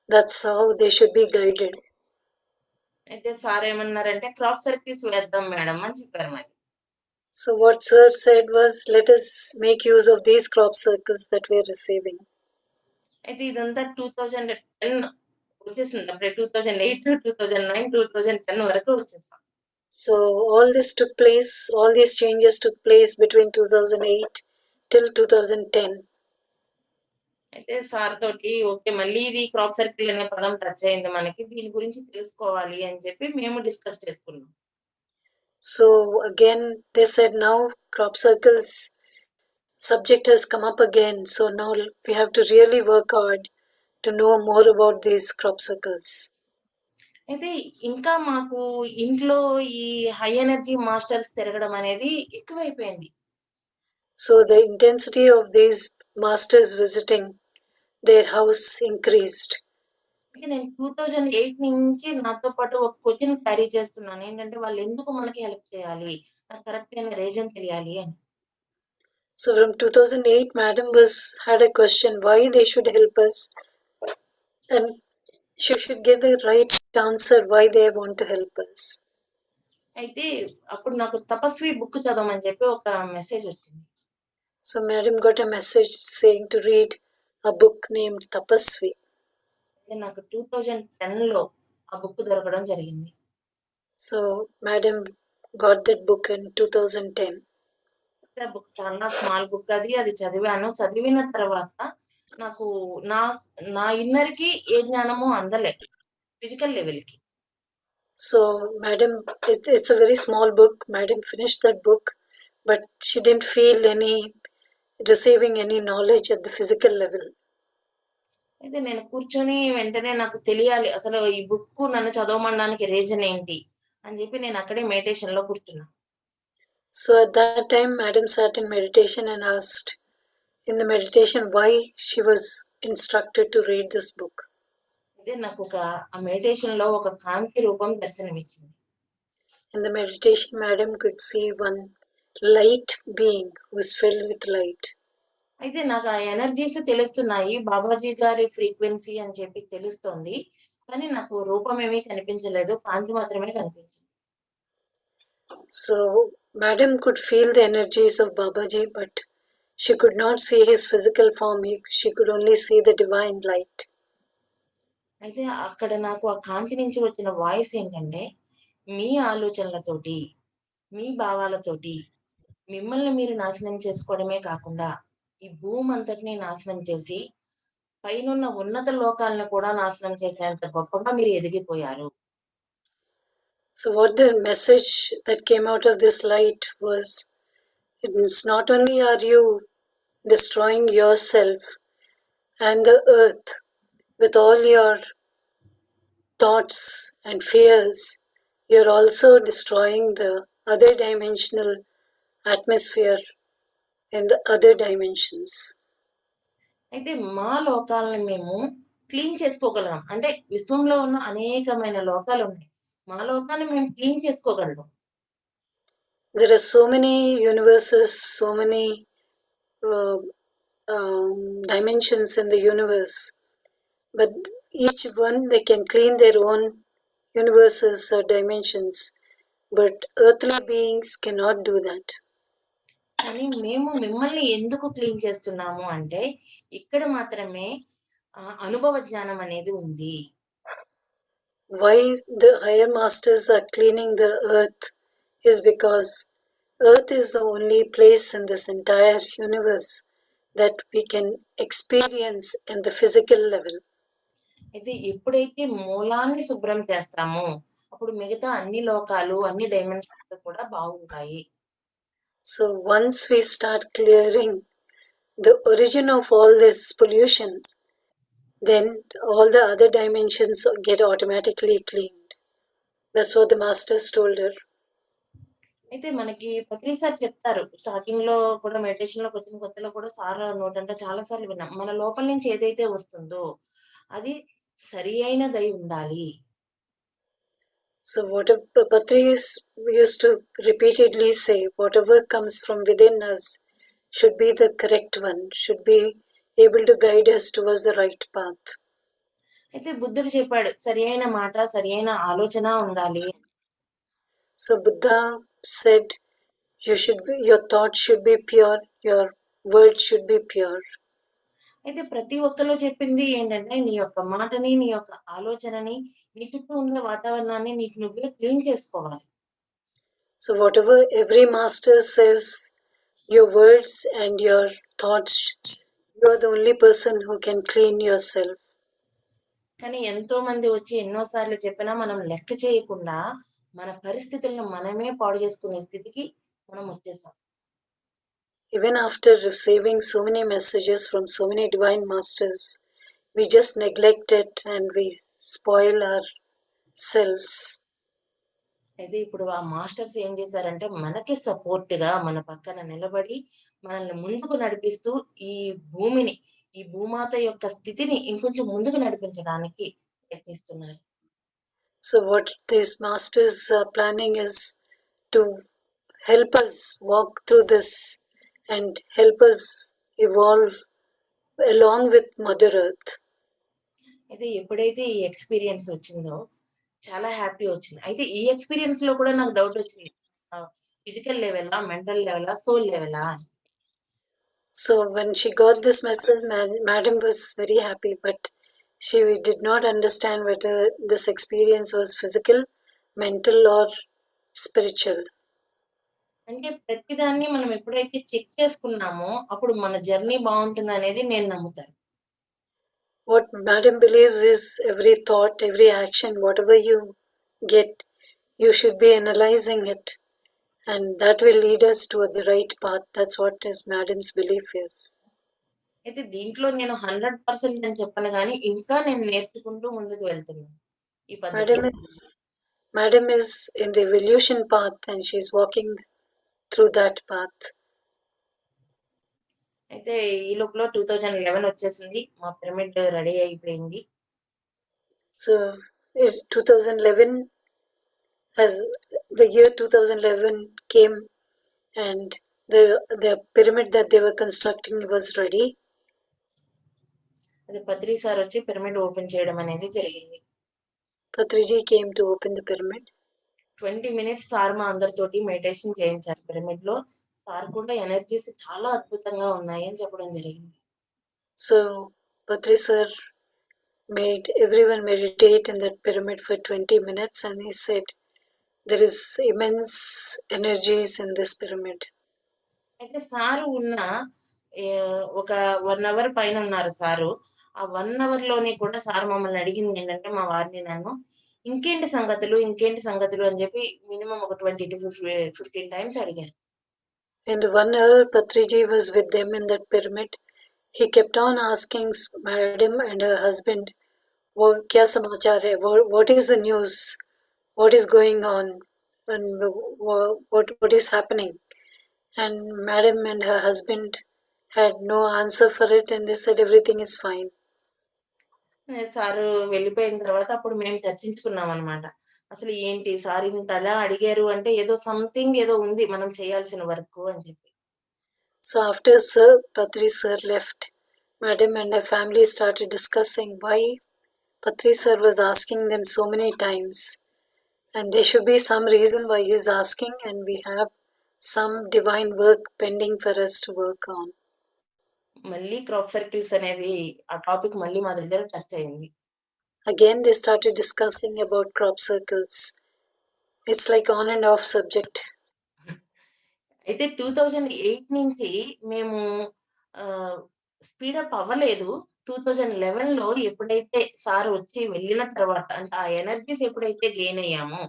That's how they should be guided. అయితే sir ఏమన్నారంటే crop circles వేద్దాం madam అని చెప్పారు మరి. So what sir said was, let us make use of these crop circles that we are receiving. అయితే ఇదంతా 2010 వచ్చేసింది. అప్పుడే 2008, 2009, 2010 వరకు వచ్చేసాం. So all this took place, all these changes took place between 2008 till 2010. అయితే సార్ తోటి ఓకే మళ్ళీ ఇది క్రాప్ సర్కిల్ అనే పదం టచ్ అయింది మనకి, దీని గురించి తెలుసుకోవాలి అని చెప్పి మేము డిస్కస్ చేసుకున్నాం. So again they said now crop circles subject has come up again, so now we have to really work hard to know more about these crop circles. అయితే ఇంకా మాకు ఇంట్లో ఈ హై ఎనర్జీ మాస్టర్స్ తిరగడం అనేది ఎక్కువైపోయింది. So the intensity of these masters visiting their house increased. నేను 2008 నుంచి నాతో పాటు ఒక క్వశ్చన్ క్యారీ చేస్తున్నాను. ఏంటంటే వాళ్ళు ఎందుకు మనకి హెల్ప్ చేయాలి? నాకు కరెక్ట్ అయిన రీజన్ తెలియాలి అని. So from 2008, Madam had a question why they should help us, and she should give the right answer why they want to help us. అయితే అప్పుడు నాకు తపస్వి బుక్ చదవమని చెప్పి ఒక మెసేజ్ వచ్చింది. So Madam got a message saying to read a book named Tapasvi. అయితే నాకు 2010లో ఆ బుక్ దొరకడం జరిగింది. So Madam got that book in 2010. Book చాలా స్మాల్ బుక్ అది చదివాను. చదివిన తర్వాత నాకు నా నా ఇన్నర్‌కి ఏ జ్ఞానము అందలే ఫిజికల్ లెవెల్‌కి. So Madam, it's a very small book. Madam finished that book, but she didn't feel receiving any knowledge at the physical level. అయితే నేను కూర్చొని వెంటనే నాకు తెలియాలి అసలు ఈ బుక్ నన్ను చదవమనడానికి రీజన్ ఏంటి అని చెప్పి నేను అక్కడే మెడిటేషన్‌లో కూర్చున్నా. So at that time, Madam sat in meditation and asked in the meditation why she was instructed to read this book. అయితే నాకు ఆ మెడిటేషన్‌లో ఒక కాంతి రూపం దర్శనమిచ్చింది. In the meditation, Madam could see one light being who was filled with light. అయితే నాకు ఆ energies తెలుస్తున్నాయి. బాబాజీ గారి ఫ్రీక్వెన్సీ అని చెప్పి తెలుస్తోంది. కానీ నాకు రూపం ఏమీ కనిపించలేదు. కాంతి మాత్రమే కనిపించింది. So Madam could feel the energies of Babaji, but she could not see his physical form. She could only see the divine light. అయితే అక్కడ నాకు ఆ కాంతి నుంచి వచ్చిన వాయిస్ ఏంటంటే, మీ ఆలోచనలతోటి, మీ భావాలతోటి మిమ్మల్ని మీరు నాశనం చేసుకోవడమే కాకుండా, ఈ భూమంతటిని నాశనం చేసి, పైనున్న ఉన్నత లోకాలను కూడా నాశనం చేసేంత గొప్పగా మీరు ఎదిగిపోయారు. So what the message that came out of this light was, it's not only are you destroying yourself and the earth with all your thoughts and fears, you're also destroying the other dimensional atmosphere in the other dimensions. అయితే మా లోకాలను మేము clean చేసుకోగలం. అంటే విశ్వంలో ఉన్న అనేకమైన లోకాలు ఉన్నాయి. మా లోకాన్ని మేము క్లీన్ చేసుకోగలం. There are so many universes, so many dimensions in the universe, but each one they can clean their own universes or dimensions, but earthly beings cannot do that. కానీ మేము మిమ్మల్ని ఎందుకు క్లీన్ చేస్తున్నాము అంటే ఇక్కడ మాత్రమే అనుభవ జ్ఞానం అనేది ఉంది. Why the higher masters are cleaning the earth is because earth is the only place in this entire universe that we can experience in the physical level. అయితే ఎప్పుడైతే మూలాన్ని శుభ్రం చేస్తామో అప్పుడు మిగతా అన్ని లోకాలు అన్ని డైమెన్షన్స్ కూడా బాగుంటాయి. So once we start clearing the origin of all this pollution, then all the other dimensions get automatically cleaned. That's what the masters told her. అయితే మనకి పత్రి సార్ చెప్తారు. స్టార్టింగ్ లో కూడా మెడిటేషన్ లోకి వచ్చిన కొత్తలో కూడా సార్ నోటంటే చాలా సార్లు విన్నాం. మన లోపల నుంచి ఏదైతే వస్తుందో అది సరి అయినదై ఉండాలి. So what Patris used to repeatedly say, whatever comes from within us should be the correct one, should be able to guide us towards the right path. అయితే బుద్ధుడు చెప్పాడు సరి అయిన మాట సరి అయిన ఆలోచన ఉండాలి. So Buddha said your thoughts should be pure, your words should be pure. అయితే ప్రతి ఒక్కరు చెప్పింది ఏంటంటే నీ యొక్క మాటని నీ యొక్క ఆలోచనని నీ చుట్టూ ఉన్న వాతావరణాన్ని నీకు నువ్వే క్లీన్ చేసుకోవాలి. So whatever every master says, your words and your thoughts, you are the only person who can clean yourself. కానీ ఎంతో మంది వచ్చి ఎన్నోసార్లు చెప్పినా మనం లెక్క చేయకుండా మన పరిస్థితులను మనమే పాడు చేసుకునే స్థితికి మనం వచ్చేసాం. Even after receiving so many messages from so many divine masters, we just neglect it and we spoil ourselves. అయితే ఇప్పుడు ఆ మాస్టర్స్ ఏం చేశారంటే మనకి సపోర్ట్ గా మన పక్కన నిలబడి మనల్ని ముందుకు నడిపిస్తూ ఈ భూమిని ఈ భూమాత యొక్క స్థితిని ఇంకొంచెం ముందుకు నడిపించడానికి ప్రయత్నిస్తున్నారు. So what these masters are planning is to help us walk through this and help us evolve along with Mother Earth. అయితే ఎప్పుడైతే ఈ ఎక్స్‌పీరియన్స్ వచ్చిందో చాలా హ్యాపీ వచ్చింది. అయితే ఈ ఎక్స్‌పీరియన్స్‌లో కూడా నాకు డౌట్ వచ్చింది. ఫిజికల్ లెవెలా? మెంటల్ లెవెలా? సోల్ లెవెలా? So when she got this message, Madam was very happy, but she did not understand whether this experience was physical, mental, or spiritual. అంటే ప్రతిదాన్ని మనం ఎప్పుడైతే చెక్ చేసుకున్నామో అప్పుడు మన జర్నీ బావుంటుందనేది నేను నమ్ముతాను. What Madam believes is every thought, every action, whatever you get, you should be analyzing it, and that will lead us to the right path. That's what is Madam's belief is. అయితే దీంట్లో నేను 100% అని చెప్పను గానీ, ఇంకా నేను నేర్చుకుంటూ ముందుకు వెళ్తున్నాను ఈ పద్ధతిలో. Madam is in the evolution path and she's walking through that path. అయితే ఈ లోపల 2011 వచ్చేసింది. మా పిరమిడ్ రెడీ అయిపోయింది. So 2011, as the year 2011 came and the pyramid that they were constructing was ready. అది పత్రి సార్ వచ్చి పిరమిడ్ ఓపెన్ చేయడం అనేది జరిగింది. Patriji came to open the pyramid. 20 minutes sir మా అందరితోటి మెడిటేషన్ చేయించారు పిరమిడ్ లో. సార్ కూడా ఎనర్జీస్ చాలా అద్భుతంగా ఉన్నాయి అని చెప్పడం జరిగింది. So Patri sir made everyone meditate in that pyramid for 20 minutes and he said there is immense energies in this pyramid. అయితే సారు ఉన్న ఒక 1 అవర్ పైన ఉన్నారు సారు. ఆ 1 అవర్ లోనే కూడా సార్ మమ్మల్ని అడిగింది ఏంటంటే మా వారిని నన్ను ఇంకేంటి సంగతులు అని చెప్పి మినిమం ఒక 20-15 టైమ్స్ అడిగారు. In the 1 hour Patriji was with them in that pyramid, he kept on asking Madam and her husband, kya samachar hai? What is the news? What is going on? And what is happening? And Madam and her husband had no answer for it and they said everything is fine. Sir వెళ్ళిపోయిన తర్వాత అప్పుడు మేము చర్చించుకున్నాం అన్నమాట. అసలు ఏంటి sir ఇంతలా అడిగారు అంటే ఏదో సంథింగ్ ఏదో ఉంది మనం చేయాల్సిన వర్క్ అని చెప్పి. So after Patri sir left, Madam and her family started discussing why Patri sir was asking them so many times, and there should be some reason why he is asking, and we have some divine work pending for us to work on. మళ్ళీ crop circles అనేది ఆ topic మళ్ళీ మా దగ్గర touch అయింది. Again they started discussing about crop circles. It's like on and off subject. అయితే 2008 నుంచి మేము స్పీడప్ అవ్వలేదు. 2011లో ఎప్పుడైతే సార్ వచ్చి వెళ్ళిన తర్వాత అంటే ఆ ఎనర్జీస్ ఎప్పుడైతే గెయిన్ అయ్యామో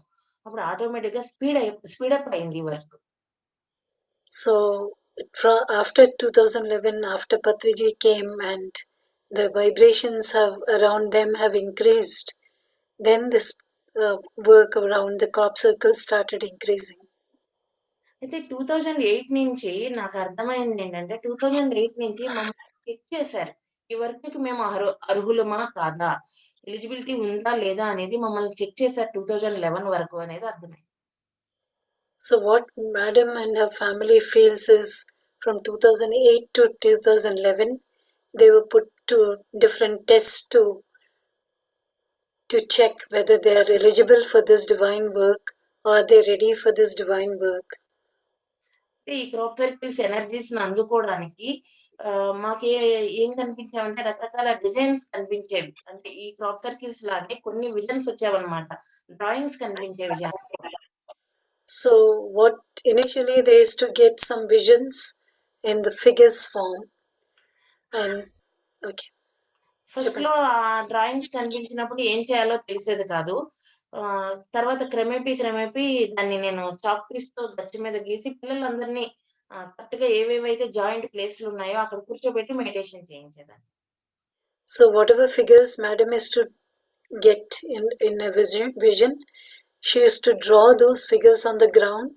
అప్పుడు ఆటోమేటిక్‌గా స్పీడప్ అయింది work. So after 2011, after Patriji came and the vibrations around them have increased, then this work around the crop circle started increasing. అయితే 2008 నుంచి నాకు అర్థమైంది ఏంటంటే 2008 నుంచి మమ్మల్ని చెక్ చేశారు. ఈ వర్క్‌కి మేము అర్హులమా కాదా? ఎలిజిబిలిటీ ఉందా లేదా అనేది మమ్మల్ని చెక్ చేశారు 2011 వరకు అనేది అర్థమైంది. So what Madam and her family feels is from 2008 to 2011, they were put to different tests to check whether they are eligible for this divine work or are they ready for this divine work. ఈ crop circles ఎనర్జీస్‌ని అందుకోవడానికి మాకు ఏం కనిపించావంటే రకరకాల designs కనిపించేవి. అంటే ఈ crop circles లాగే కొన్ని విజన్స్ వచ్చేవన్నమాట. డ్రాయింగ్స్ కనిపించేవి So what initially they used to get some visions in the figures form and okay. ఫస్ట్‌లో ఆ డ్రాయింగ్స్ కనిపించినప్పుడు ఏం చేయాలో తెలిసేది కాదు. తర్వాత క్రమేపీ దాన్ని నేను చాక్ పీస్‌తో గచ్చు మీద గీసి పిల్లలందరినీ కరెక్ట్‌గా ఏవేవైతే జాయింట్ ప్లేస్‌లున్నాయో అక్కడ కూర్చోబెట్టి meditation చేయించేదాన్ని. So whatever figures Madam is to get in a vision, she used to draw those figures on the ground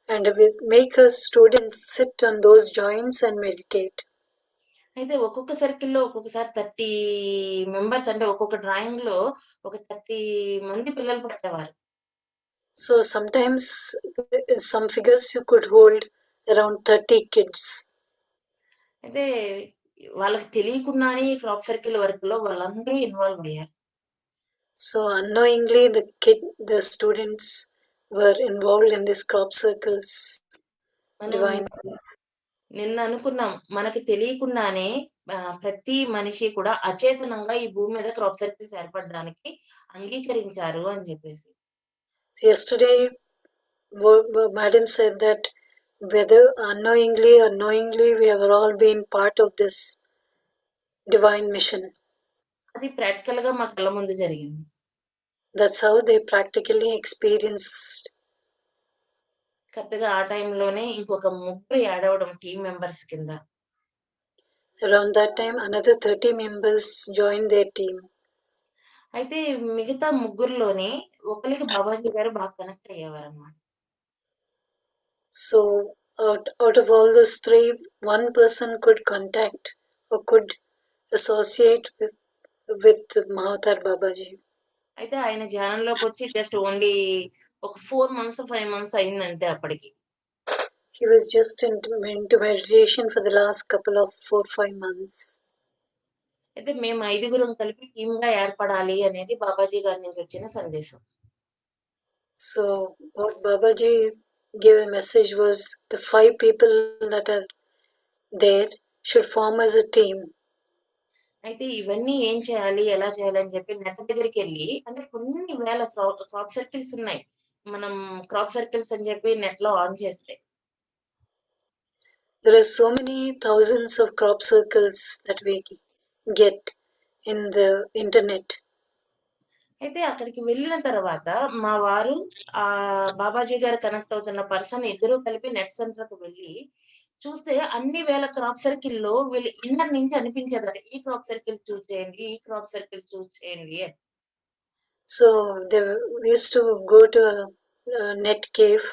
and make her students sit on those joints and meditate. అయితే ఒక్కొక్క సర్కిల్‌లో ఒక్కొక్కసారి 30 members అంటే ఒక్కొక్క డ్రాయింగ్‌లో ఒక 30 మంది పిల్లలు పట్టేవారు. So sometimes some figures you could hold around 30 kids. అయితే వాళ్ళకి తెలియకుండానే ఈ క్రాప్ సర్కిల్ వర్క్ లో వాళ్ళందరూ ఇన్వాల్వ్ అయ్యారు. So unknowingly the students were involved in this crop circles మనం divine. నిన్న అనుకున్నాం మనకి తెలియకుండానే ప్రతి మనిషి కూడా అచేతనంగా ఈ భూమి మీద క్రాప్ సర్కిల్స్ ఏర్పడడానికి అంగీకరించారు అని చెప్పేసి. Yesterday madam said that whether unknowingly or knowingly we have all been part of this divine mission. అది ప్రాక్టికల్ గా మా కళ్ళ ముందు జరిగింది. That's how they practically experienced. Correct గా ఆ టైంలోనే ఇంకొక ముగ్గురు యాడ్ అవడం టీమ్ మెంబర్స్ కింద. Around that time another 30 members joined their team. అయితే మిగతా ముగ్గురులోనే ఒకరికి బాబాజీ గారు బాగా కనెక్ట్ అయ్యేవారు అన్నమాట. So out of all those three, one person could contact or could associate with Mahavatar Babaji. అయితే ఆయన ధ్యానంలోకి వచ్చి జస్ట్ ఓన్లీ ఒక 4 months 5 months అయిందంతే అప్పటికి. He was just into meditation for the last couple of 4-5 months. అయితే మేము 5గురం కలిపి team గా ఏర్పడాలి అనేది బాబాజీ గారి నుంచి వచ్చిన సందేశం. So what Babaji gave a message was the 5 people that are there should form as a team. అయితే ఇవన్నీ ఏం చేయాలి ఎలా చేయాలి అని చెప్పి నెట్ దగ్గరికి వెళ్ళి అంటే కొన్ని వేల క్రాప్ సర్కిల్స్ ఉన్నాయి. మనం క్రాప్ సర్కిల్స్ అని చెప్పి నెట్ లో ఆన్ చేస్తే There are so many thousands of crop circles that we get in the internet. అయితే అక్కడికి వెళ్ళిన తర్వాత మా వారు ఆ బాబాజీ గారు కనెక్ట్ అవుతున్న పర్సన్ ఇద్దరు కలిపి నెట్ సెంటర్ కు వెళ్ళి చూస్తే అన్ని వేల క్రాప్ సర్కిల్ లో వీళ్ళు ఇన్నర్ నుంచి అనిపించేదట ఈ క్రాప్ సర్కిల్ చూస్ చేయండి ఈ క్రాప్ సర్కిల్ చూస్ చేయండి అని. So they used to go to a net cave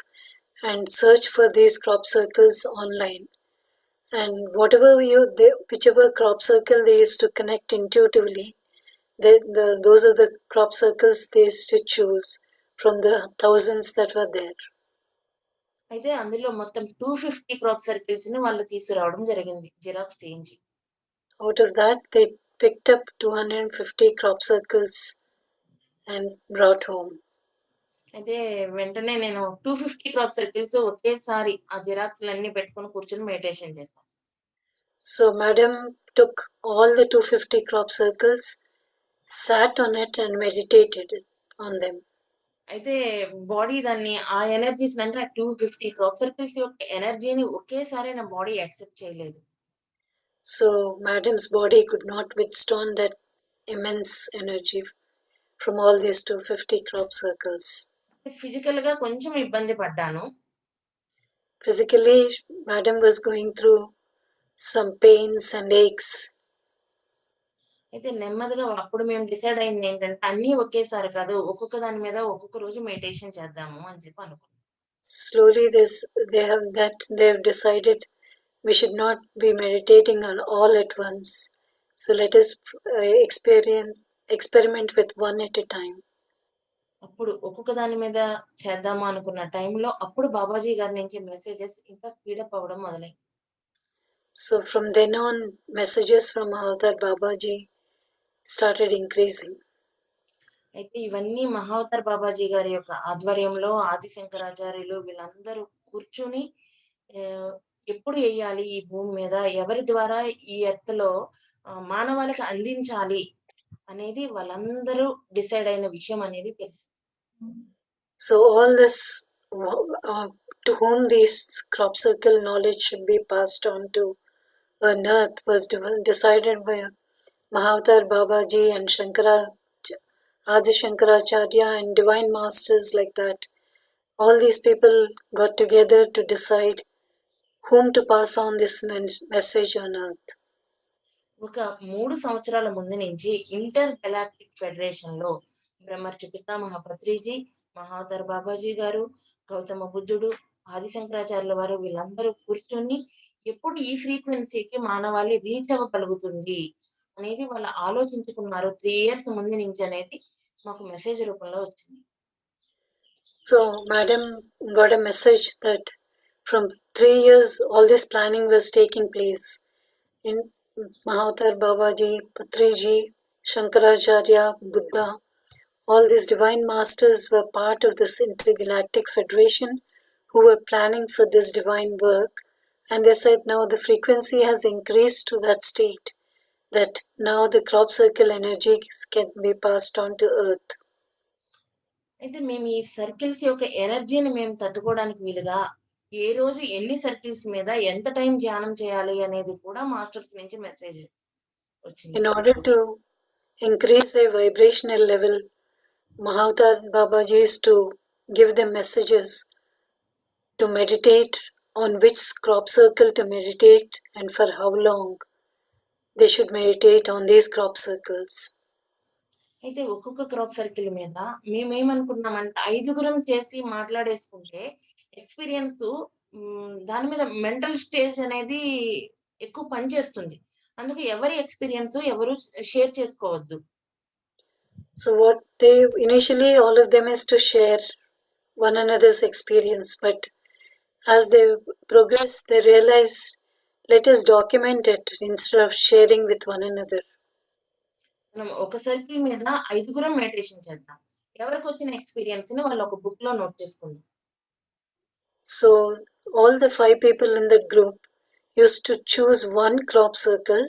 and search for these crop circles online. And whichever crop circle they used to connect intuitively, those are the crop circles they used to choose from the thousands that were there. అయితే అందులో మొత్తం 250 crop circles ని వాళ్ళు తీసుకురావడం జరిగింది xerox తీయించి. Out of that, they picked up 250 crop circles and brought home. అయితే వెంటనే నేను 250 క్రాప్ సర్కిల్స్ ఒకేసారి ఆ జిరాక్స్ అన్ని పెట్టుకొని కూర్చొని మెడిటేషన్ చేశాను. So madam took all the 250 crop circles, sat on it and meditated on them. అయితే బాడీ దాన్ని ఆ ఎనర్జీస్ అంటే ఆ 250 క్రాప్ సర్కిల్స్ యొక్క ఎనర్జీని ఒకేసారి నా బాడీ యాక్సెప్ట్ చేయలేదు. So madam's body could not withstand that immense energy from all these 250 crop circles. Physical గా కొంచెం ఇబ్బంది పడ్డాను. Physically, madam was going through some pains and aches. అయితే నెమ్మదిగా అప్పుడు మేము డిసైడ్ అయింది ఏంటంటే అన్నీ ఒకేసారి కాదు ఒక్కొక్క దాని మీద ఒక్కొక్క రోజు మెడిటేషన్ చేద్దాము అని చెప్పి అనుకున్నాం. Slowly they have decided we should not be meditating on all at once. So let us experiment with one at a time. అప్పుడు ఒక్కొక్క దాని మీద చేద్దాము అనుకున్న టైంలో అప్పుడు బాబాజీ గారి నుంచి మెసేజెస్ ఇంకా స్పీడప్ అవ్వడం మొదలైంది. So from then on, messages from Mahavatar Babaji started increasing. అయితే ఇవన్నీ మహావతార్ బాబాజీ గారి యొక్క ఆధ్వర్యంలో ఆది శంకరాచార్యులు వీళ్ళందరూ కూర్చుని ఎప్పుడు వేయాలి ఈ భూమి మీద ఎవరి ద్వారా ఈ ఎర్త్ లో మానవాళికి అందించాలి అనేది వాళ్ళందరూ డిసైడ్ అయిన విషయం అనేది తెలుసు. So all this to whom these crop circle knowledge should be passed on to on earth was decided by Mahavatar Babaji and Adi Shankaracharya and divine masters like that. All these people got together to decide whom to pass on this message on earth. ఒక 3 సంవత్సరాల ముందు నుంచి inter galactic federation లో బ్రహ్మర్షి పితామహ పత్రిజీ, మహావతార్ బాబాజీ గారు, గౌతమ బుద్ధుడు, ఆది శంకరాచార్యుల వారు వీళ్ళందరూ కూర్చొని ఎప్పుడు ఈ ఫ్రీక్వెన్సీకి మానవాళి రీచ్ అవ్వగలుగుతుంది అనేది వాళ్ళు ఆలోచించుకున్నారు 3 years ముందు నుంచి అనేది మాకు మెసేజ్ రూపంలో వచ్చింది. So madam got a message that from 3 years all this planning was taking place in Mahatar Babaji, Patriji, Shankaracharya, Buddha. All these divine masters were part of this intergalactic federation who were planning for this divine work, and they said now the frequency has increased to that state that now the crop circle energies can be passed on to earth. అయితే మేము ఈ circles యొక్క ఎనర్జీని మేము తట్టుకోవడానికి వీలుగా ఏ రోజు ఎన్ని circles మీద ఎంత టైం ధ్యానం చేయాలి అనేది కూడా మాస్టర్స్ నుంచి మెసేజ్ వచ్చింది. In order to increase their vibrational level, Mahavatar Babaji is to give them messages to meditate, on which crop circle to meditate and for how long they should meditate on these crop circles. అయితే ఒక్కొక్క crop circle మీద మేమేమనుకున్నామంటే 5గురం చేసి మాట్లాడేసుకుంటే experience దాని మీద mental stage అనేది ఎక్కువ పనిచేస్తుంది. అందుకే ఎవరి ఎక్స్పీరియన్స్ ఎవరు షేర్ చేసుకోవద్దు. So what they initially all of them is to share one another's experience, but as they progress they realize let us document it instead of sharing with one another. మనం ఒక circle మీద 5గురం meditation చేద్దాం. ఎవరికి వచ్చిన experience ని వాళ్ళు ఒక book లో నోట్ చేసుకుందాం. So all the 5 people in that group used to choose one crop circle,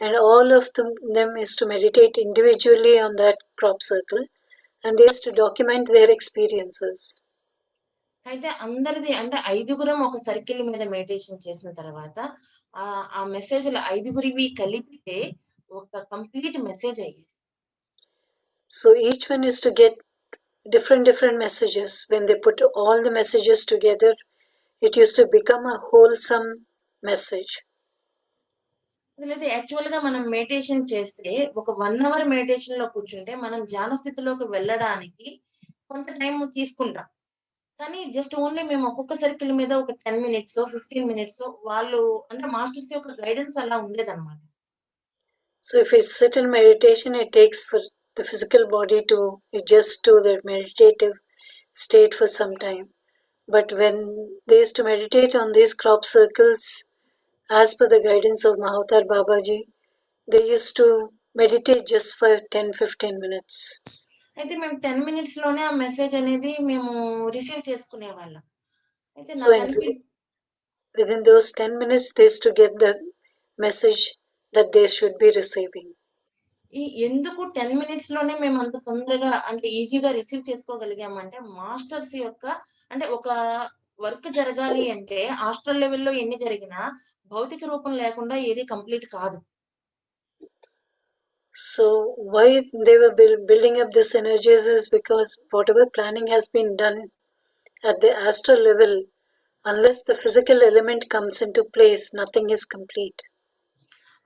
and all of them is to meditate individually on that crop circle, and they used to document their experiences. అయితే అందరిది అంటే 5గురం ఒక circle మీద meditation చేసిన తర్వాత ఆ మెసేజ్‌లు 5గురివి కలిపితే ఒక కంప్లీట్ మెసేజ్ అయ్యేది. So each one is to get different messages. When they put all the messages together, it used to become a wholesome message. అసలైతే యాక్చువల్‌గా మనం మెడిటేషన్ చేస్తే ఒక 1 అవర్ మెడిటేషన్‌లో కూర్చుంటే మనం ధ్యాన స్థితిలోకి వెళ్ళడానికి కొంత టైం తీసుకుంటాం. కానీ జస్ట్ ఓన్లీ మేము ఒక్కొక్క సర్కిల్ మీద ఒక 10 మినిట్సో, 15 మినిట్సో వాళ్ళు అంటే మాస్టర్స్ యొక్క గైడెన్స్ అలా ఉండేదన్నమాట. So if we sit in meditation, it takes for the physical body to adjust to the meditative state for some time. But when they used to meditate on these crop circles, as per the guidance of Mahavatar Babaji, they used to meditate just for 10-15 minutes. అయితే మేము 10 minutes లోనే ఆ message అనేది మేము receive చేసుకునేవాళ్ళం. అయితే So నాకు within those 10 minutes, they used to get the message that they should be receiving. ఎందుకు 10 మినిట్స్ లోనే మేము అంత తొందరగా అంటే ఈజీగా రిసీవ్ చేసుకోగలిగామంటే మాస్టర్స్ యొక్క అంటే ఒక వర్క్ జరగాలి అంటే ఆస్ట్రల్ లెవెల్‌లో ఎన్ని జరిగినా భౌతిక రూపం లేకుండా ఏది కంప్లీట్ కాదు. So why they were building up this energies is because whatever planning has been done at the astral level, unless the physical element comes into place, nothing is complete.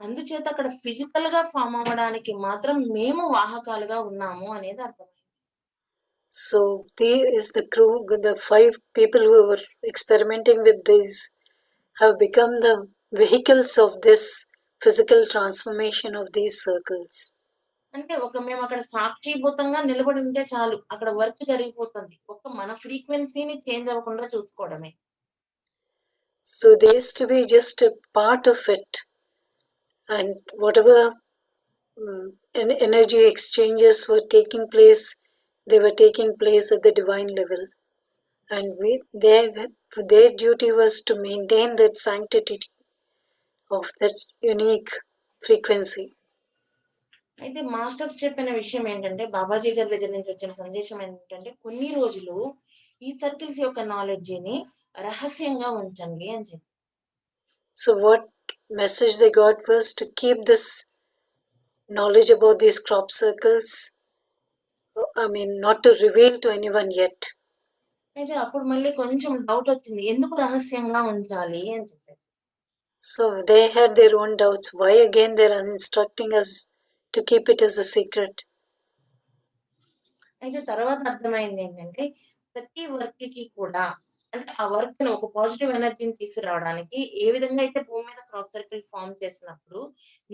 అందుచేత అక్కడ ఫిజికల్ గా form అవ్వడానికి మాత్రం మేము వాహకాలుగా ఉన్నాము అనేది అర్థమైంది. So the crew, the 5 people who were experimenting with these have become the vehicles of this physical transformation of these circles. అంటే మేము అక్కడ సాక్షిభూతంగా నిలబడి ఉంటే చాలు అక్కడ వర్క్ జరిగిపోతుంది. మన ఫ్రీక్వెన్సీని చేంజ్ అవ్వకుండా చూసుకోవడమే. So they used to be just a part of it, and whatever energy exchanges were taking place, they were taking place at the divine level, and their duty was to maintain that sanctity of that unique frequency. అయితే masters చెప్పిన విషయం ఏంటంటే బాబాజీ గారి దగ్గర నుంచి వచ్చిన సందేశం ఏంటంటే కొన్ని రోజులు ఈ సర్కిల్స్ యొక్క నాలెడ్జిని రహస్యంగా ఉంచండి అని చెప్పి. So what message they got was to keep this knowledge about these crop circles, not to reveal to anyone yet. అయితే అప్పుడు మళ్ళీ కొంచెం డౌట్ వచ్చింది, ఎందుకు రహస్యంగా ఉంచాలి అని చెప్పి. So they had their own doubts. Why again they are instructing us to keep it as a secret? అయితే తర్వాత అర్థమైంది ఏంటంటే ప్రతి వర్క్ కి కూడా అంటే ఆ వర్క్ ను ఒక పాజిటివ్ ఎనర్జీని తీసుకురావడానికి ఏ విధంగా అయితే భూమి మీద క్రాస్ సర్కిల్ ఫామ్ చేసినప్పుడు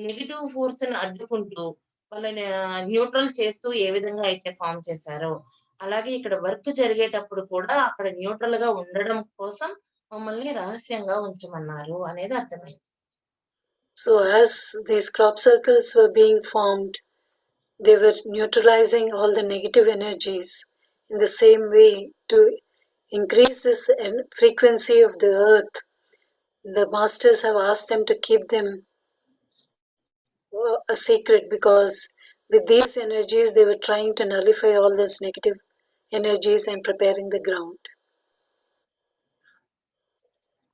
నెగటివ్ ఫోర్స్ ని అడ్డుకుంటూ వాళ్ళని న్యూట్రల్ చేస్తూ ఏ విధంగా అయితే ఫామ్ చేశారో అలాగే ఇక్కడ వర్క్ జరిగేటప్పుడు కూడా అక్కడ న్యూట్రల్ గా ఉండడం కోసం మమ్మల్ని రహస్యంగా ఉంచమన్నారు అనేది అర్థమైంది. So, as these crop circles were being formed, they were neutralizing all the negative energies. In the same way, to increase this frequency of the earth, the masters have asked them to keep them a secret, because with these energies they were trying to nullify all these negative energies and preparing the ground.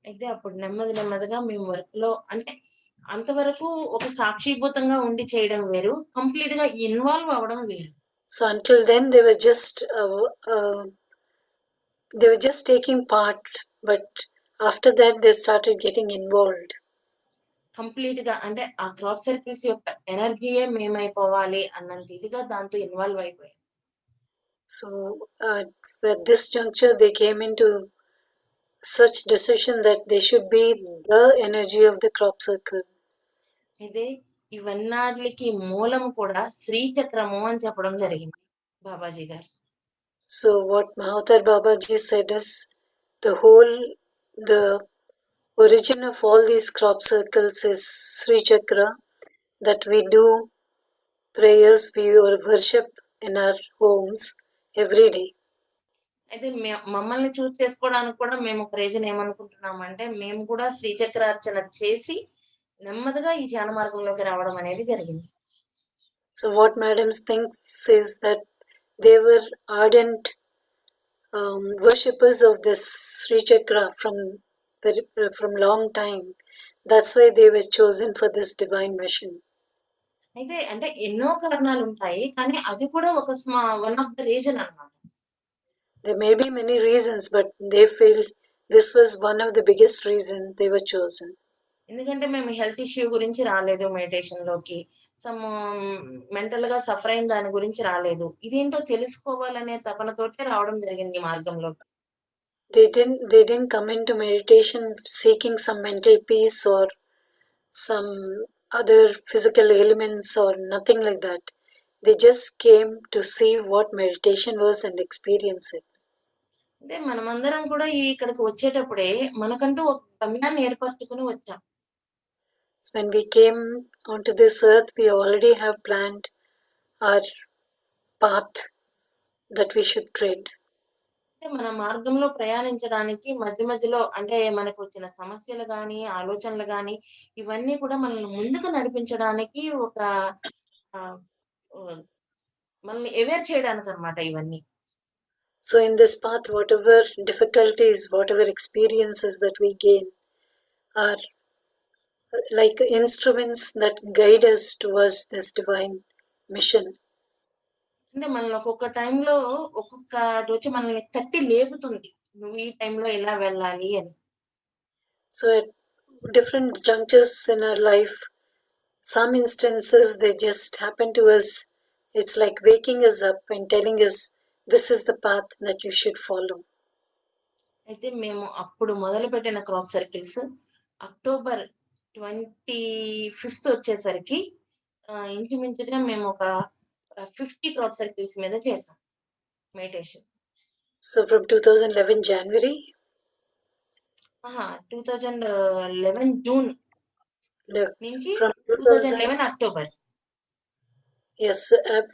అయితే అప్పుడు నెమ్మదిగా మేము work లో అంటే అంతవరకు ఒక సాక్షిభూతంగా ఉండి చేయడం వేరు, కంప్లీట్ గా ఇన్వాల్వ్ అవ్వడం వేరు. So until then they were just taking part, but after that they started getting involved. Complete గా అంటే ఆ క్రాప్ సర్కిల్స్ యొక్క ఎనర్జీయే మేమైపోవాలి అన్నంత ఇదిగా దాంతో ఇన్వాల్వ్ అయిపోయాం. So at this juncture they came into such decision that they should be the energy of the crop circle. అయితే ఇవన్నాటికి మూలం కూడా శ్రీచక్రము అని చెప్పడం జరిగింది బాబాజీ గారు. So what Mahavatar Babaji said is the origin of all these crop circles is Sri Chakra, that we do prayers, we worship in our homes every day. అయితే మమ్మల్ని చూస్ చేసుకోవడానికి కూడా మేము ఒక రీజన్ ఏమనుకుంటున్నామంటే మేము కూడా శ్రీచక్రార్చన చేసి నెమ్మదిగా ఈ ధ్యాన మార్గంలోకి రావడం అనేది జరిగింది. So what Madam thinks is that they were ardent worshippers of this Sri Chakra from long time. That's why they were chosen for this divine mission. అయితే అంటే ఎన్నో కారణాలు ఉంటాయి, కానీ అది కూడా ఒక వన్ ఆఫ్ ద రీజన్ అన్నమాట. There may be many reasons, but they feel this was one of the biggest reasons they were chosen. ఎందుకంటే మేము హెల్త్ ఇష్యూ గురించి రాలేదు మెడిటేషన్ లోకి, సమ్ మెంటల్ గా సఫర్ అయిన దాని గురించి రాలేదు, ఇదేంటో తెలుసుకోవాలనే తపనతోటే రావడం జరిగింది ఈ మార్గంలో. They didn't come into meditation seeking some mental peace or some other physical ailments or nothing like that. They just came to see what meditation was and experience it. అంటే మనమందరం కూడా ఇక్కడికి వచ్చేటప్పుడే మనకంటూ ఒక గమ్యాన్ని ఏర్పరచుకుని వచ్చాం. So when we came onto this earth, we already have planned our path that we should tread. మన మార్గంలో ప్రయాణించడానికి మధ్యలో అంటే మనకు వచ్చిన సమస్యలు గాని, ఆలోచనలు గాని, ఇవన్నీ కూడా మనల్ని ముందుకు నడిపించడానికి ఒక మనల్ని అవేర్ చేయడానికి అన్నమాట ఇవన్నీ. So in this path, whatever difficulties, whatever experiences that we gain are like instruments that guide us towards this divine mission. అంటే మనల్ని ఒక్కొక్క టైంలో ఒక్కొక్కటి వచ్చి మనల్ని తట్టి లేపుతుంది, నువ్వు ఈ టైంలో ఎలా వెళ్ళాలి అని. So at different junctures in our life, some instances they just happen to us. It's like waking us up and telling us this is the path that you should follow. అయితే మేము అప్పుడు మొదలుపెట్టిన క్రాప్ సర్కిల్స్ అక్టోబర్ 25th వచ్చేసరికి ఇంచుమించుగా మేము ఒక 50 crop circles మీద చేసాం meditation. So from 2011 January? 2011 June నుంచి from 2011 October. Yes,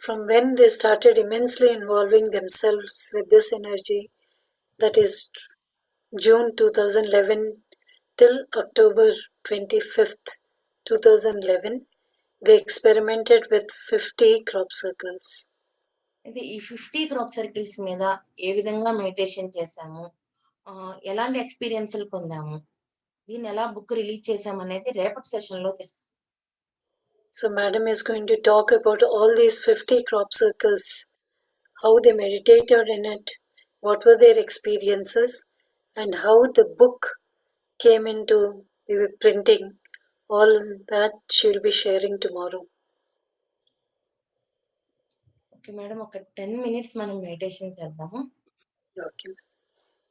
from when they started immensely involving themselves with this energy, that is June 2011 till October 25th, 2011, they experimented with 50 crop circles. అయితే ఈ 50 crop circles మీద ఏ విధంగా meditation చేశాము, ఎలాంటి ఎక్స్పీరియన్స్లు పొందాము, దీన్ని ఎలా బుక్ రిలీజ్ చేసాము అనేది రేపటి సెషన్ లో తెలుసు. So Madam is going to talk about all these 50 crop circles, how they meditated in it, what were their experiences, and how the book came into printing. All that she will be sharing tomorrow. Okay madam, ఒక 10 minutes మనం meditation చేద్దాము. Okay.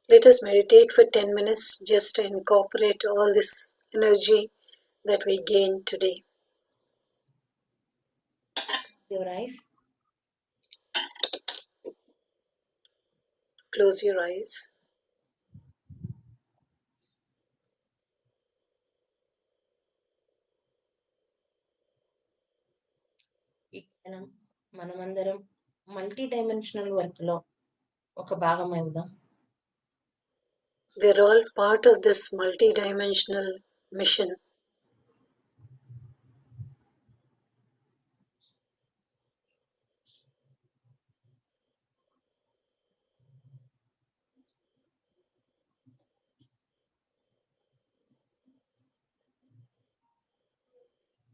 Let us meditate for 10 minutes just to incorporate all this energy that we gained today. Your eyes. close your eyes. ఈ క్షణం మనమందరం multi dimensional work లో ఒక భాగం అవుదాం. We're all part of this multi-dimensional mission.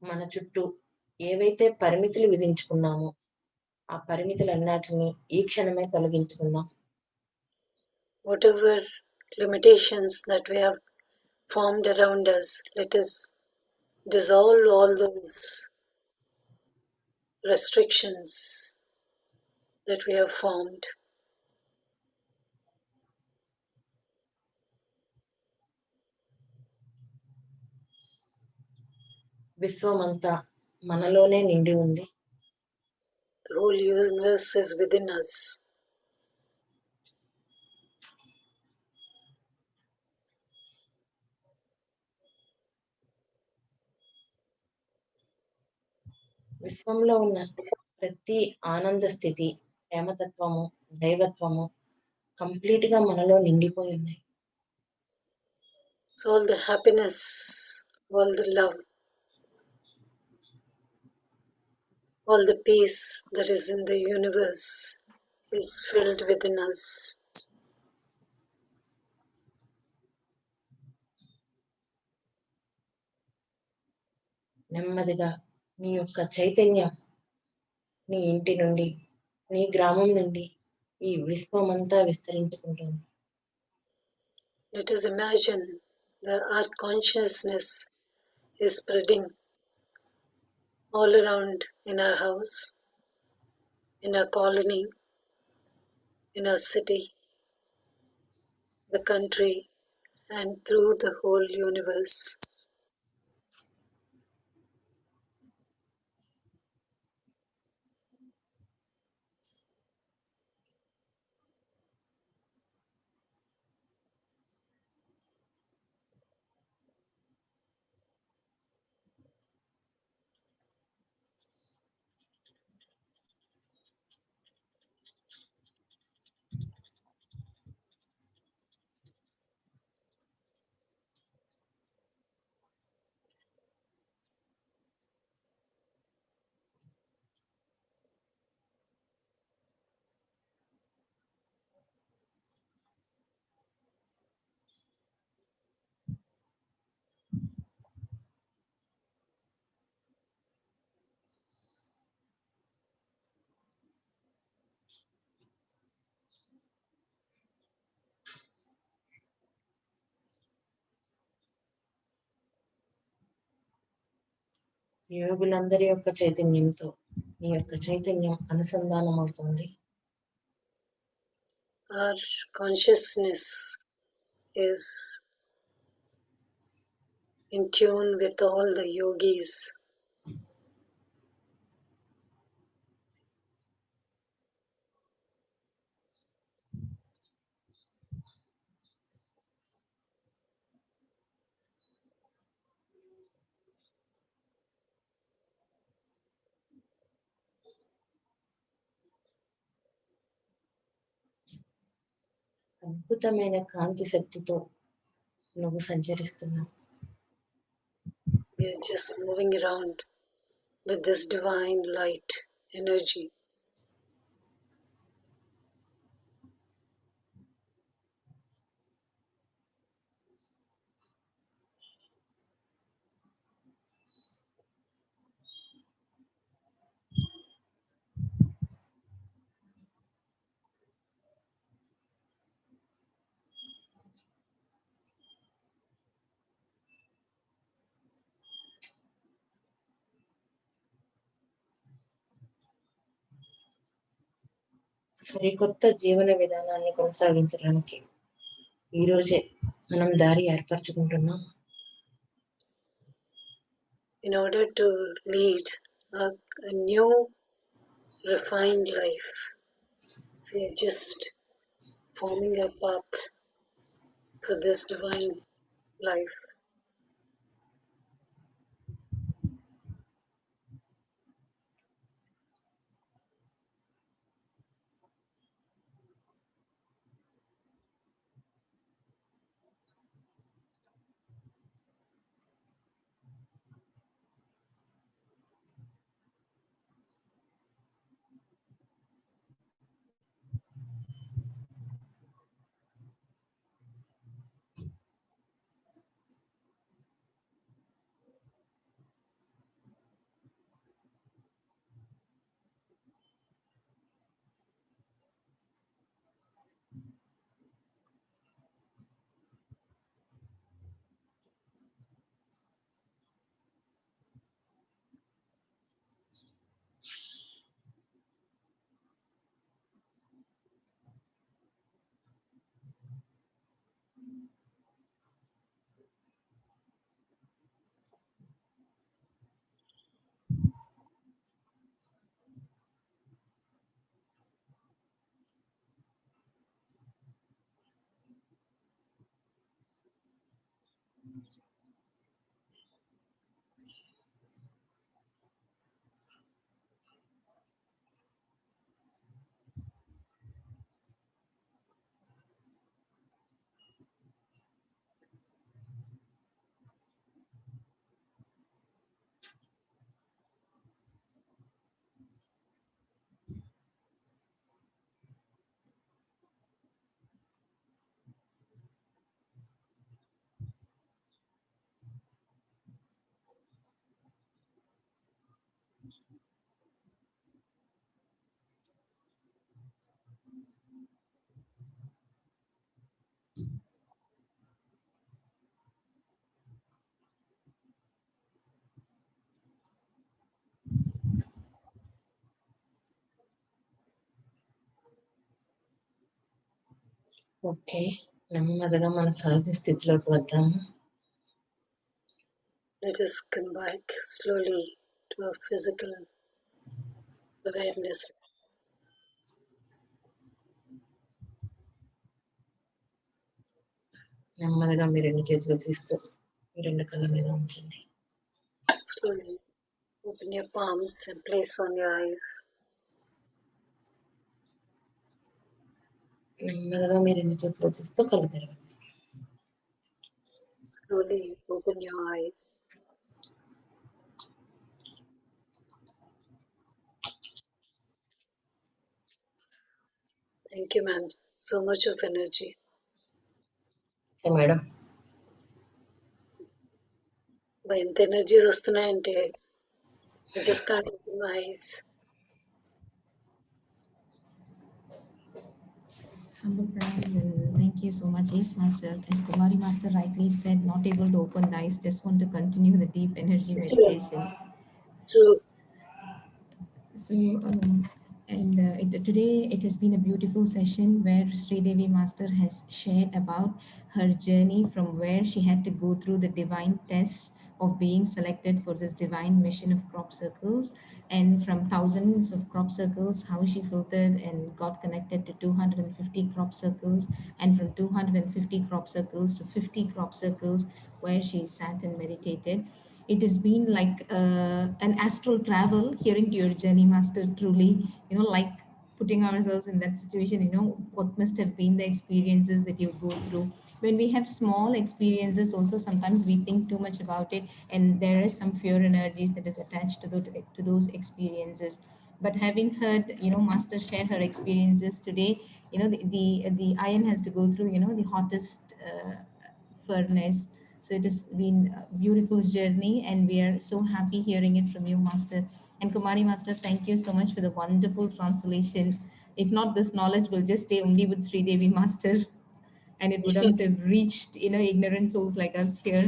మన చుట్టూ ఏవైతే పరిమితులు విధించుకున్నామో ఆ పరిమితులన్నిటిని ఈ క్షణమే తొలగించుకుందాం. Whatever limitations that we have formed around us, let us dissolve all those restrictions that we have formed. విశ్వమంతా మనలోనే నిండి ఉంది. The whole universe is within us. విశ్వంలో ఉన్న ప్రతి ఆనంద స్థితి, ప్రేమతత్వము, దైవత్వము కంప్లీట్ గా మనలో నిండిపోయి ఉన్నాయి. So all the happiness, all the love, all the peace that is in the universe is filled within us. నెమ్మదిగా నీ యొక్క చైతన్యం నీ ఇంటి నుండి, నీ గ్రామం నుండి ఈ విశ్వమంతా విస్తరించుకుంటుంది. Let us imagine that our consciousness is spreading all around in our house, in our colony, in our city, the country, and through the whole universe. యోగులందరి యొక్క చైతన్యంతో నీ యొక్క చైతన్యం అనుసంధానం అవుతుంది. Our consciousness is in tune with all the yogis. అద్భుతమైన కాంతి శక్తితో నువ్వు సంచరిస్తున్నావు. We are just moving around with this divine light energy. సరికొత్త జీవన విధానాన్ని కొనసాగించడానికి ఈ రోజే మనం దారి ఏర్పరచుకుంటున్నాం. In order to lead a new refined life, we are just forming a path for this divine life. Okay, నెమ్మదిగా మన సహజ స్థితిలోకి వద్దాము. Let us come back slowly to our physical awareness. నెమ్మదిగా మీ రెండు చేతులు తీస్తూ మీ రెండు కళ్ళ మీద ఉంచండి. Slowly open your palms and place on your eyes. నెమ్మదిగా మీ రెండు చేతులు తీస్తూ కళ్ళు తెరవండి. Slowly open your eyes. Thank you, ma'am. So much of energy. Okay madam. ఎంత ఎనర్జీస్ వస్తున్నాయంటే I just can't open my eyes. Humble pranams and thank you so much, Ace Master. As Kumari Master rightly said, not able to open the eyes, just want to continue the deep energy meditation. True. So, today it has been a beautiful session where Sri Devi Master has shared about her journey from where she had to go through the divine tests of being selected for this divine mission of crop circles, and from thousands of crop circles, how she filtered and got connected to 250 crop circles, and from 250 crop circles to 50 crop circles where she sat and meditated. It has been like an astral travel, hearing to your journey, Master. Truly, like putting ourselves in that situation, what must have been the experiences that you go through. When we have small experiences also, sometimes we think too much about it, and there is some fear energies that is attached to those experiences. But having heard, Master share her experiences today, the iron has to go through, the hottest furnace. So it has been a beautiful journey, and we are so happy hearing it from you, Master. And Kumari Master, thank you so much for the wonderful translation. If not, this knowledge will just stay only with Sri Devi Master, and it wouldn't have reached, ignorant souls like us here.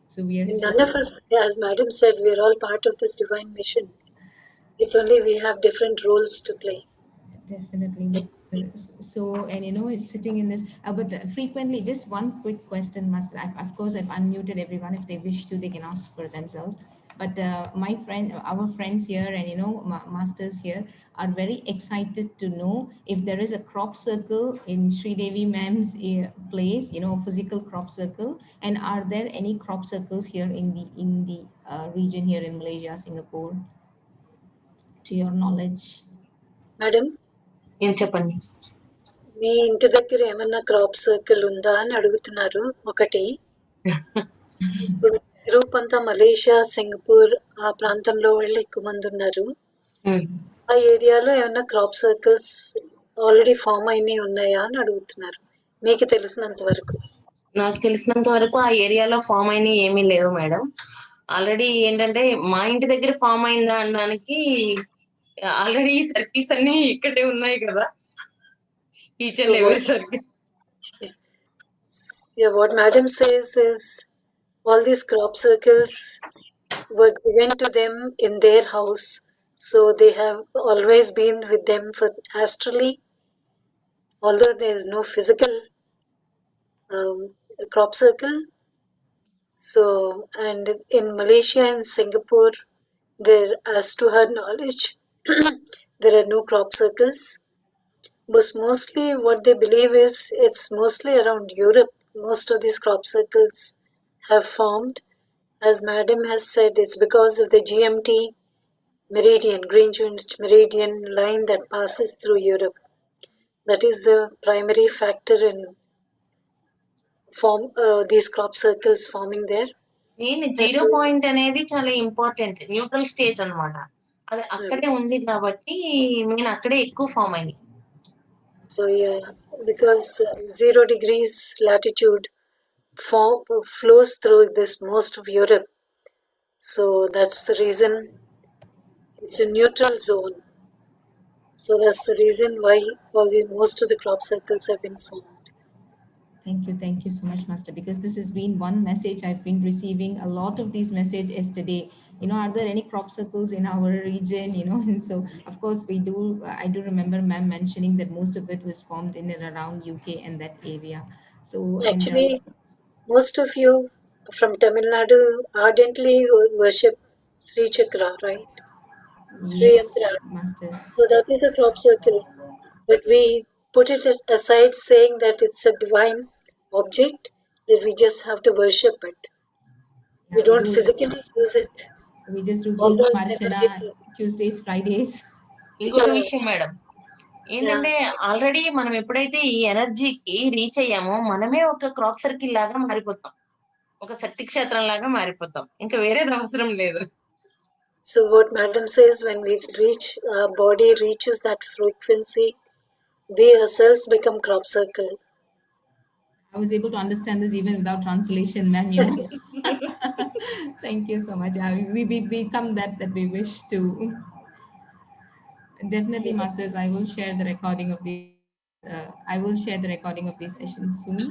So we are And so none of us, as Madam said, we are all part of this divine mission. It's only we have different roles to play. definitely, Master. So, and it's sitting in this, but frequently, just one quick question, Master. Of course, I've unmuted everyone. If they wish to, they can ask for themselves. But our friends here, and masters here are very excited to know if there is a crop circle in Sri Devi ma'am's place, physical crop circle, and are there any crop circles here in the region here in Malaysia, Singapore, to your knowledge? Madam, ఏం చెప్పండి. మీ ఇంటి దగ్గర ఏమన్నా crop circle ఉందా అని అడుగుతున్నారు. ఒకటి, ఇప్పుడు గ్రూప్ అంతా మలేషియా, సింగపూర్ ఆ ప్రాంతంలో వాళ్ళు ఎక్కువ మంది ఉన్నారు. ఆ ఏరియాలో ఏమన్నా క్రాప్ సర్కిల్స్ ఆల్రెడీ ఫామ్ అయినవి ఉన్నాయా అని అడుగుతున్నారు, మీకు తెలిసినంత వరకు. నాకు తెలిసినంత వరకు ఆ ఏరియాలో ఫామ్ అయినవి ఏమీ లేవు మేడం. ఆల్రెడీ ఏంటంటే మా ఇంటి దగ్గర ఫామ్ అయిందా అనడానికి ఆల్రెడీ సర్కిల్స్ అన్ని ఇక్కడే ఉన్నాయి కదా, each and every circle. Yeah, what madam says is all these crop circles were given to them in their house, so they have always been with them for astrally, although there is no physical crop circle. So, and in Malaysia and Singapore, there, as to her knowledge, there are no crop circles. But mostly what they believe is it's mostly around Europe. Most of these crop circles have formed. As Madam has said, it's because of the GMT meridian, Greenwich meridian line that passes through Europe. That is the primary factor in these crop circles forming there. Main 0 point అనేది చాలా important, neutral state అన్నమాట. అది అక్కడే ఉంది కాబట్టి main అక్కడే ఎక్కువ form అయింది. So yeah, because 0 degrees latitude flows through this most of Europe. So that's the reason it's a neutral zone. So that's the reason why most of the crop circles have been formed. Thank you so much, Master, because this has been one message I've been receiving a lot of these messages yesterday. Are there any crop circles in our region? And so of course we do. I do remember ma'am mentioning that most of it was formed in and around UK and that area. So Actually, most of you from Tamil Nadu ardently worship Sri Chakra, right? Sri yes, Yantra. Master. So that is a crop circle. But we put it aside saying that it's a divine object, that we just have to worship it. We don't physically use it. We just do Although Puja it's Marchana energetic. Tuesdays, Fridays. ఇంకొక Yeah. విషయం madam ఏంటంటే, already మనం ఎప్పుడైతే ఈ ఎనర్జీకి reach అయ్యామో మనమే ఒక crop circle లాగా మారిపోతాం, ఒక శక్తి క్షేత్రం లాగా మారిపోతాం, ఇంకా వేరేది అవసరం లేదు. So what Madam says, when we reach, our body reaches that frequency, we ourselves become crop circle. I was able to understand this even without translation, ma'am. Thank you so much. We become that we wish to. Definitely, masters. I will share the recording of these. I will share the recording of these sessions soon.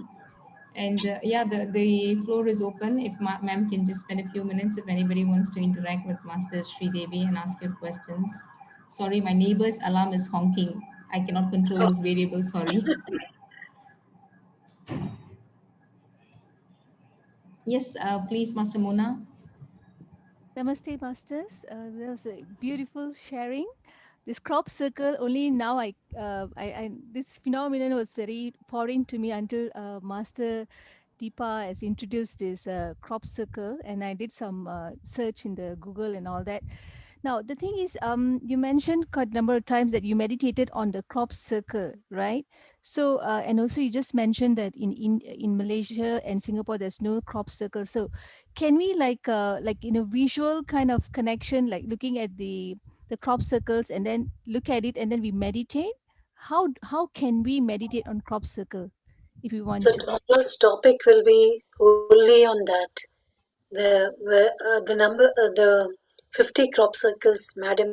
And yeah, the floor is open. If ma'am can just spend a few minutes, if anybody wants to interact with Master Sri Devi and ask your questions. Sorry, my neighbor's alarm is honking. I cannot control this variable. Sorry. Yes, please, Master Mona. Namaste, masters. That was a beautiful sharing. This crop circle only now this phenomenon was very foreign to me until Master Deepa has introduced this crop circle, and I did some search in the Google and all that. Now the thing is, you mentioned quite a number of times that you meditated on the crop circle, right? So and also you just mentioned that in Malaysia and Singapore there's no crop circle. So can we like in a visual kind of connection, like looking at the crop circles and then look at it and then we meditate? How can we meditate on crop circle if we want So to? tomorrow's topic will be only on that. The number, the 50 crop circles Madam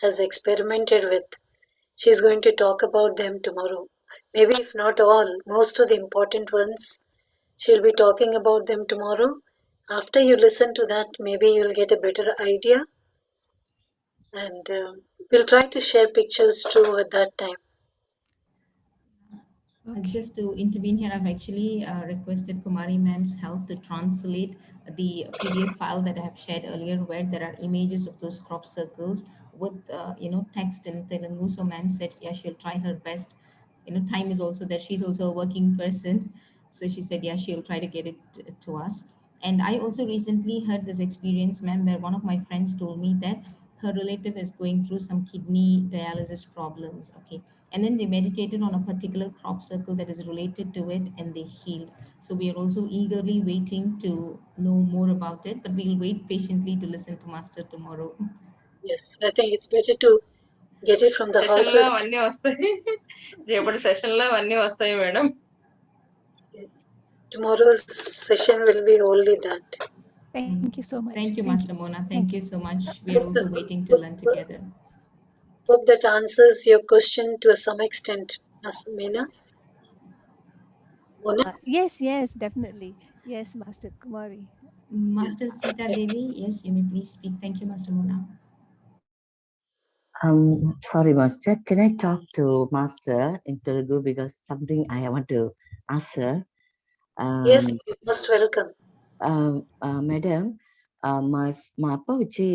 has experimented with. She's going to talk about them tomorrow. Maybe if not all, most of the important ones, she'll be talking about them tomorrow. After you listen to that, maybe you'll get a better idea. And we'll try to share pictures too at that time. Just to intervene here, I've actually requested Kumari ma'am's help to translate the PDF file that I have shared earlier, where there are images of those crop circles with text in Telugu. So ma'am said, yeah, she'll try her best. Time is also that she's also a working person, so she said, yeah, she'll try to get it to us. And I also recently heard this experience, ma'am, where one of my friends told me that her relative is going through some kidney dialysis problems. Okay. And then they meditated on a particular crop circle that is related to it, and they healed. So we are also eagerly waiting to know more about it, but we'll wait patiently to listen to Master tomorrow. Yes, I think it's better to get it from the session లో horses. అవన్నీ వస్తాయి, రేపటి session లో అవన్నీ వస్తాయి madam. Tomorrow's session will be only that. Thank you so much. Thank you, Master Mona. Thank you so much. We are Hope also waiting to learn together. Hope that answers your question to some extent, Meena. Mona? Yes, definitely. Yes, Master Kumari. Master Sita Devi, yes, you may please speak. Thank you, Master Mona. Sorry, Master. Can I talk to Master in Telugu because something I want to ask her? Yes, you're most welcome. Madam, మా అప్ప వచ్చి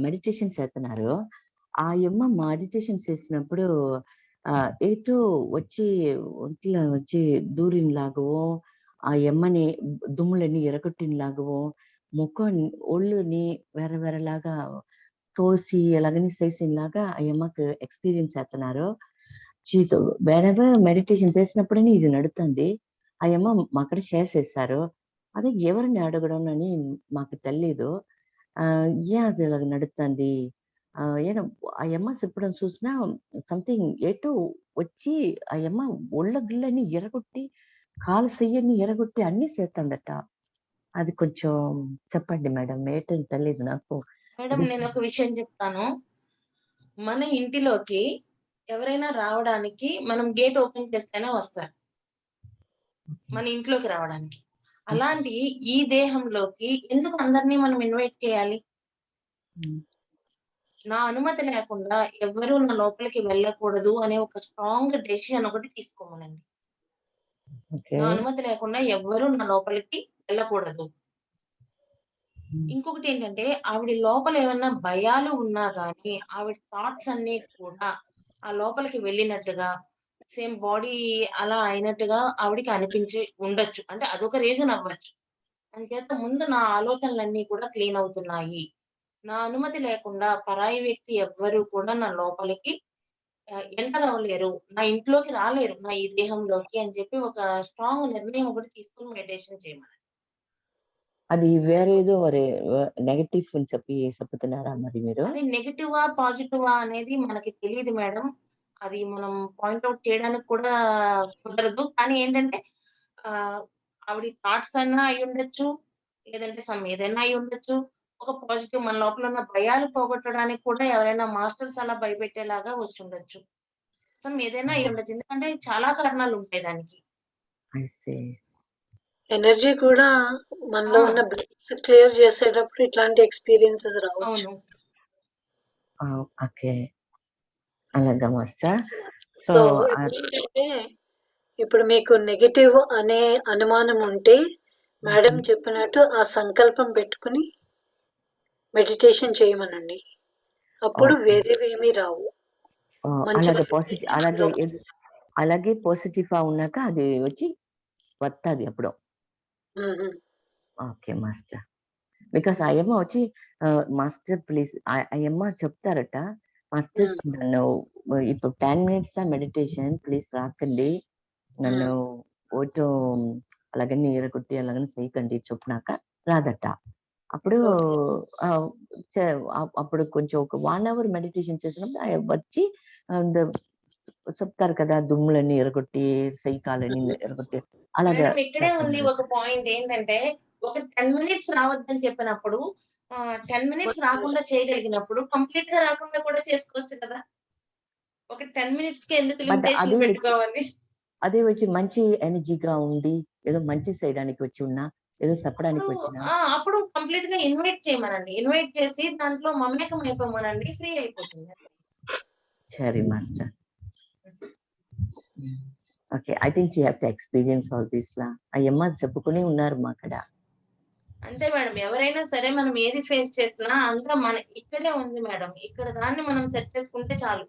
meditation చేస్తున్నారు. ఆ యమ్మ meditation చేసినప్పుడు ఏటో వచ్చి ఒంట్లో వచ్చి దూరినలాగవో, ఆ యమ్మని దుమ్ములని ఎరగొట్టినలాగవో, ముఖం ఒళ్ళుని వేరేలాగా తోసి ఎలాగని చేసినలాగా ఆ యమ్మకు ఎక్స్పీరియన్స్ చేస్తున్నారు. whenever మెడిటేషన్ చేసినప్పుడని ఇది నడుతుంది. ఆ యమ్మ మాక్కడ షేర్ చేశారు. అదే ఎవరిని అడగడం అని మాకు తెలీదు. ఏం అది ఇలాగ నడుస్తుంది, ఏదో ఆ యమ్మ చెప్పడం చూసినా సంథింగ్ ఏటో వచ్చి ఆ యమ్మ ఒళ్ళ గిళ్ళని ఎరగొట్టి, కాలు చెయ్యని ఎరగొట్టి అన్ని చేస్తుందట. అది కొంచెం చెప్పండి మేడం, ఏటని తెలీదు నాకు. మేడం, నేను ఒక విషయం చెప్తాను. మన ఇంటిలోకి ఎవరైనా రావడానికి మనం గేట్ ఓపెన్ చేస్తేనే వస్తారు, మన ఇంట్లోకి రావడానికి. అలాంటి ఈ దేహంలోకి ఎందుకు అందరినీ మనం ఇన్వైట్ చేయాలి? నా అనుమతి లేకుండా ఎవరు నా లోపలికి వెళ్ళకూడదు అనే ఒక స్ట్రాంగ్ డెసిషన్ ఒకటి తీసుకోమనండి. నా అనుమతి లేకుండా ఎవరు నా లోపలికి వెళ్ళకూడదు. ఇంకొకటి ఏంటంటే, ఆవిడ లోపల ఏమన్నా భయాలు ఉన్నా గానీ ఆవిడ థాట్స్ అన్ని కూడా ఆ లోపలికి వెళ్ళినట్టుగా, సేమ్ బాడీ అలా అయినట్టుగా ఆవిడికి అనిపించి ఉండొచ్చు. అంటే అదొక రీజన్ అవ్వచ్చు. అంచేత ముందు నా ఆలోచనలన్నీ కూడా క్లీన్ అవుతున్నాయి. నా అనుమతి లేకుండా పరాయి వ్యక్తి ఎవ్వరు కూడా నా లోపలికి ఎంటర్ అవ్వలేరు, నా ఇంట్లోకి రాలేరు, నా ఈ దేహంలోకి అని చెప్పి ఒక స్ట్రాంగ్ నిర్ణయం ఒకటి తీసుకుని మెడిటేషన్ చేయమని. అది వేరే ఏదో మరి నెగటివ్ అని చెప్పి చెప్తున్నారా మరి మీరు? అది నెగటివా పాజిటివా అనేది మనకి తెలియదు మేడం. అది మనం పాయింట్అవుట్ చేయడానికి కూడా కుదరదు. కానీ ఏంటంటే ఆవిడ థాట్స్ అన్నా అయి ఉండొచ్చు, లేదంటే ఏదైనా అయి ఉండొచ్చు. ఒక పాజిటివ్ మన లోపల ఉన్న భయాలు పోగొట్టడానికి కూడా ఎవరైనా మాస్టర్స్ అలా భయపెట్టేలాగా వచ్చి ఉండొచ్చు. ఏదైనా అయి ఉండొచ్చు. ఎందుకంటే చాలా కారణాలు ఉంటాయి దానికి. ఎనర్జీ కూడా మనలో ఉన్న బ్లాక్స్ క్లియర్ చేసేటప్పుడు ఇట్లాంటి ఎక్స్పీరియన్సెస్ రావచ్చు. ఓకే, అలాగా మాస్టర్. సో ఏంటంటే, ఇప్పుడు మీకు నెగటివ్ అనే అనుమానం ఉంటే మేడం చెప్పినట్టు ఆ సంకల్పం పెట్టుకుని మెడిటేషన్ చేయమనండి. అప్పుడు వేరేవేమీ రావు. అలాగే పాజిటివ్ ఉన్నాక అది వచ్చి వస్తుంది అప్పుడు. Okay master. బికాస్ అయ్యమ్మ వచ్చి మాస్టర్ ప్లీజ్ అయ్యమ్మ చెప్తారట, మాస్టర్ నన్ను ఇప్పుడు 10 minutes మెడిటేషన్ ప్లీజ్ రాకండి, నన్ను ఓటో అలాగని ఎరగొట్టి అలాగని చేయకండి చెప్పినాక రాదట. అప్పుడు కొంచెం ఒక 1 hour మెడిటేషన్ చేసినప్పుడు వచ్చి చెప్తారు కదా, దుమ్ములని ఎరగొట్టి సైకాలని ఎరగొట్టి అలాగా. ఇక్కడే ఉంది ఒక పాయింట్ ఏంటంటే, ఒక 10 minutes రావద్దని చెప్పినప్పుడు 10 minutes రాకుండా చేయగలిగినప్పుడు కంప్లీట్ గా రాకుండా కూడా చేసుకోవచ్చు కదా. ఒక 10 minutes కి ఎందుకు లిమిటేషన్ పెట్టుకోవాలి? అదే వచ్చి మంచి ఎనర్జీగా ఉండి ఏదో మంచి చేయడానికి వచ్చి ఉన్నా, ఏదో చెప్పడానికి వచ్చినా అప్పుడు కంప్లీట్ గా ఇన్వైట్ చేయమనండి. ఇన్వైట్ చేసి దాంట్లో మమేకం అయిపోమనండి, ఫ్రీ అయిపోతుంది. సరే master. Okay, I think you have to experience all this లా. అయ్యమ్మ చెప్పుకుని ఉన్నారు మా అక్కడ. అంతే మేడం. ఎవరైనా సరే మనం ఏది ఫేస్ చేసినా అంతా మన ఇక్కడే ఉంది మేడం. ఇక్కడ దాన్ని మనం సెట్ చేసుకుంటే చాలు.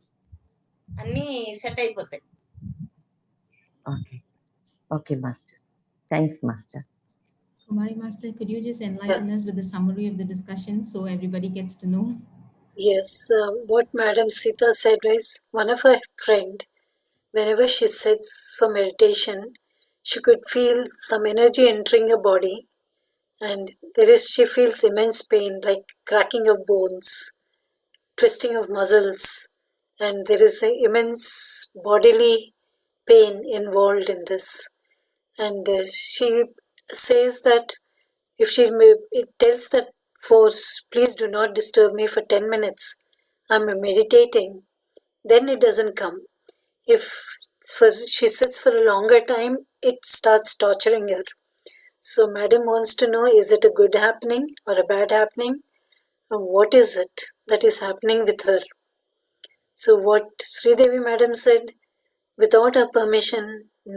అన్నీ సెట్ అయిపోతాయి. Okay. Okay master. Thanks master. Kumari Master, could you just enlighten us with the summary of the discussion so everybody gets to know? Yes, what Madam Sita said is one of her friend, whenever she sits for meditation, she could feel some energy entering her body, and she feels immense pain, like cracking of bones, twisting of muscles, and there is an immense bodily pain involved in this. And she says that if it tells that force, please do not disturb me for 10 minutes, I'm meditating, then it doesn't come. If she sits for a longer time, it starts torturing her. So Madam wants to know, is it a good happening or a bad happening? And what is it that is happening with her? So what Sridevi Madam said, without our permission,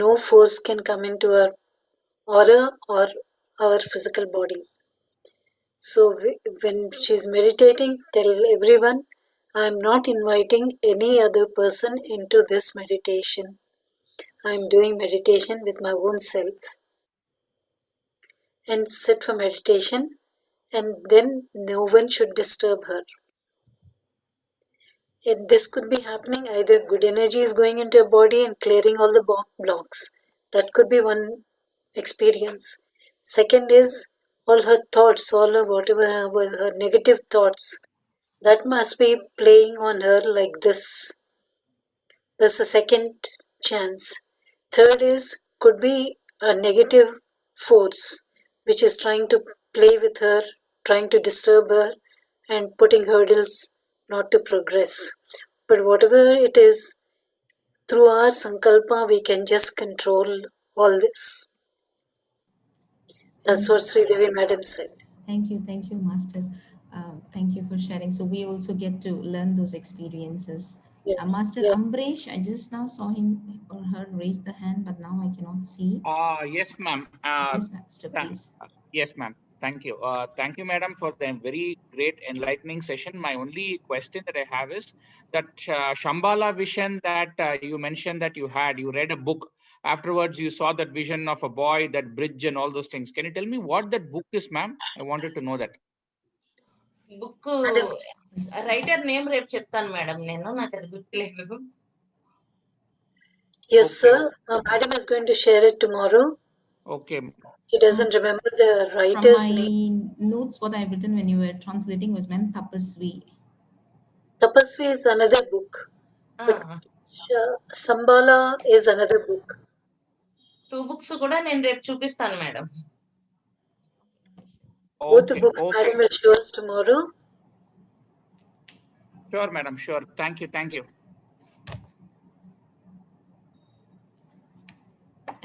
no force can come into our aura or our physical body. So when she's meditating, tell everyone, I am not inviting any other person into this meditation. I am doing meditation with my own self. And sit for meditation, and then no one should disturb her. And this could be happening, either good energy is going into your body and clearing all the blocks. That could be one experience. Second is all her thoughts, all her whatever was her negative thoughts, that must be playing on her like this. That's the second chance. Third is could be a negative force which is trying to play with her, trying to disturb her, and putting hurdles not to progress. But whatever it is, through our sankalpa, we can just control all this. That's what Sridevi Madam said. Thank you, Master. Thank you for sharing. So we also get to learn those experiences. Yes. Master Yeah. Ambrish, I just now saw him or her raise the hand, but now I cannot see. Yes, ma'am. Yes, Master, please. Yes, ma'am. Thank you. Thank you, madam, for the very great enlightening session. My only question that I have is that Shambhala vision that you mentioned that you had, you read a book. Afterwards, you saw that vision of a boy, that bridge and all those things. Can you tell me what that book is, ma'am? I wanted to know that. Book writer name రేపు చెప్తాను madam, నేను నాకు అది గుర్తులేదు. Yes, sir. Madam is going to share it tomorrow. Okay. He doesn't remember the writer's From my name. notes, what I've written when you were translating was Ma'am Tapasvi. Tapasvi is another book. But Shambhala is another book. 2 books కూడా నేను రేపు చూపిస్తాను madam. Both the books Madam will show us tomorrow. Sure, madam. Sure. Thank you. Thank you.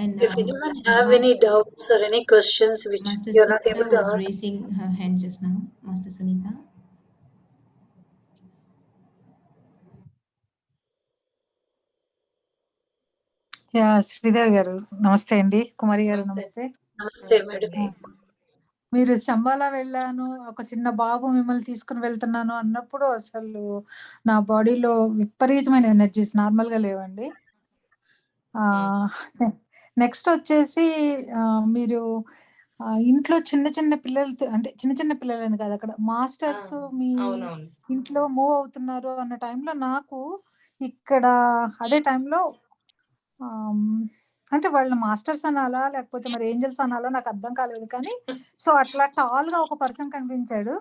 And if anyone have any doubts or any questions which Master you're not able Sunita to was ask. raising her hand just now. Master Sunita. Yeah Sridevi గారు నమస్తే అండి. కుమారి గారు నమస్తే. నమస్తే madam. మీరు శంబాలా వెళ్ళాను, ఒక చిన్న బాబు మిమ్మల్ని తీసుకుని వెళ్తున్నాను అన్నప్పుడు అసలు నా బాడీలో విపరీతమైన ఎనర్జీస్ నార్మల్ గా లేవండి. నెక్స్ట్ వచ్చేసి మీరు ఇంట్లో చిన్న చిన్న పిల్లలతో, అంటే చిన్న చిన్న పిల్లలని కాదు, అక్కడ మాస్టర్స్ మీ ఇంట్లో మూవ్ అవుతున్నారు అన్న టైంలో నాకు ఇక్కడ అదే టైంలో అంటే వాళ్ళ మాస్టర్స్ అనాలా లేకపోతే మరి ఏంజల్స్ అనాలో నాకు అర్థం కాలేదు, కానీ సో అట్లా టాల్ గా ఒక పర్సన్ కనిపించాడు.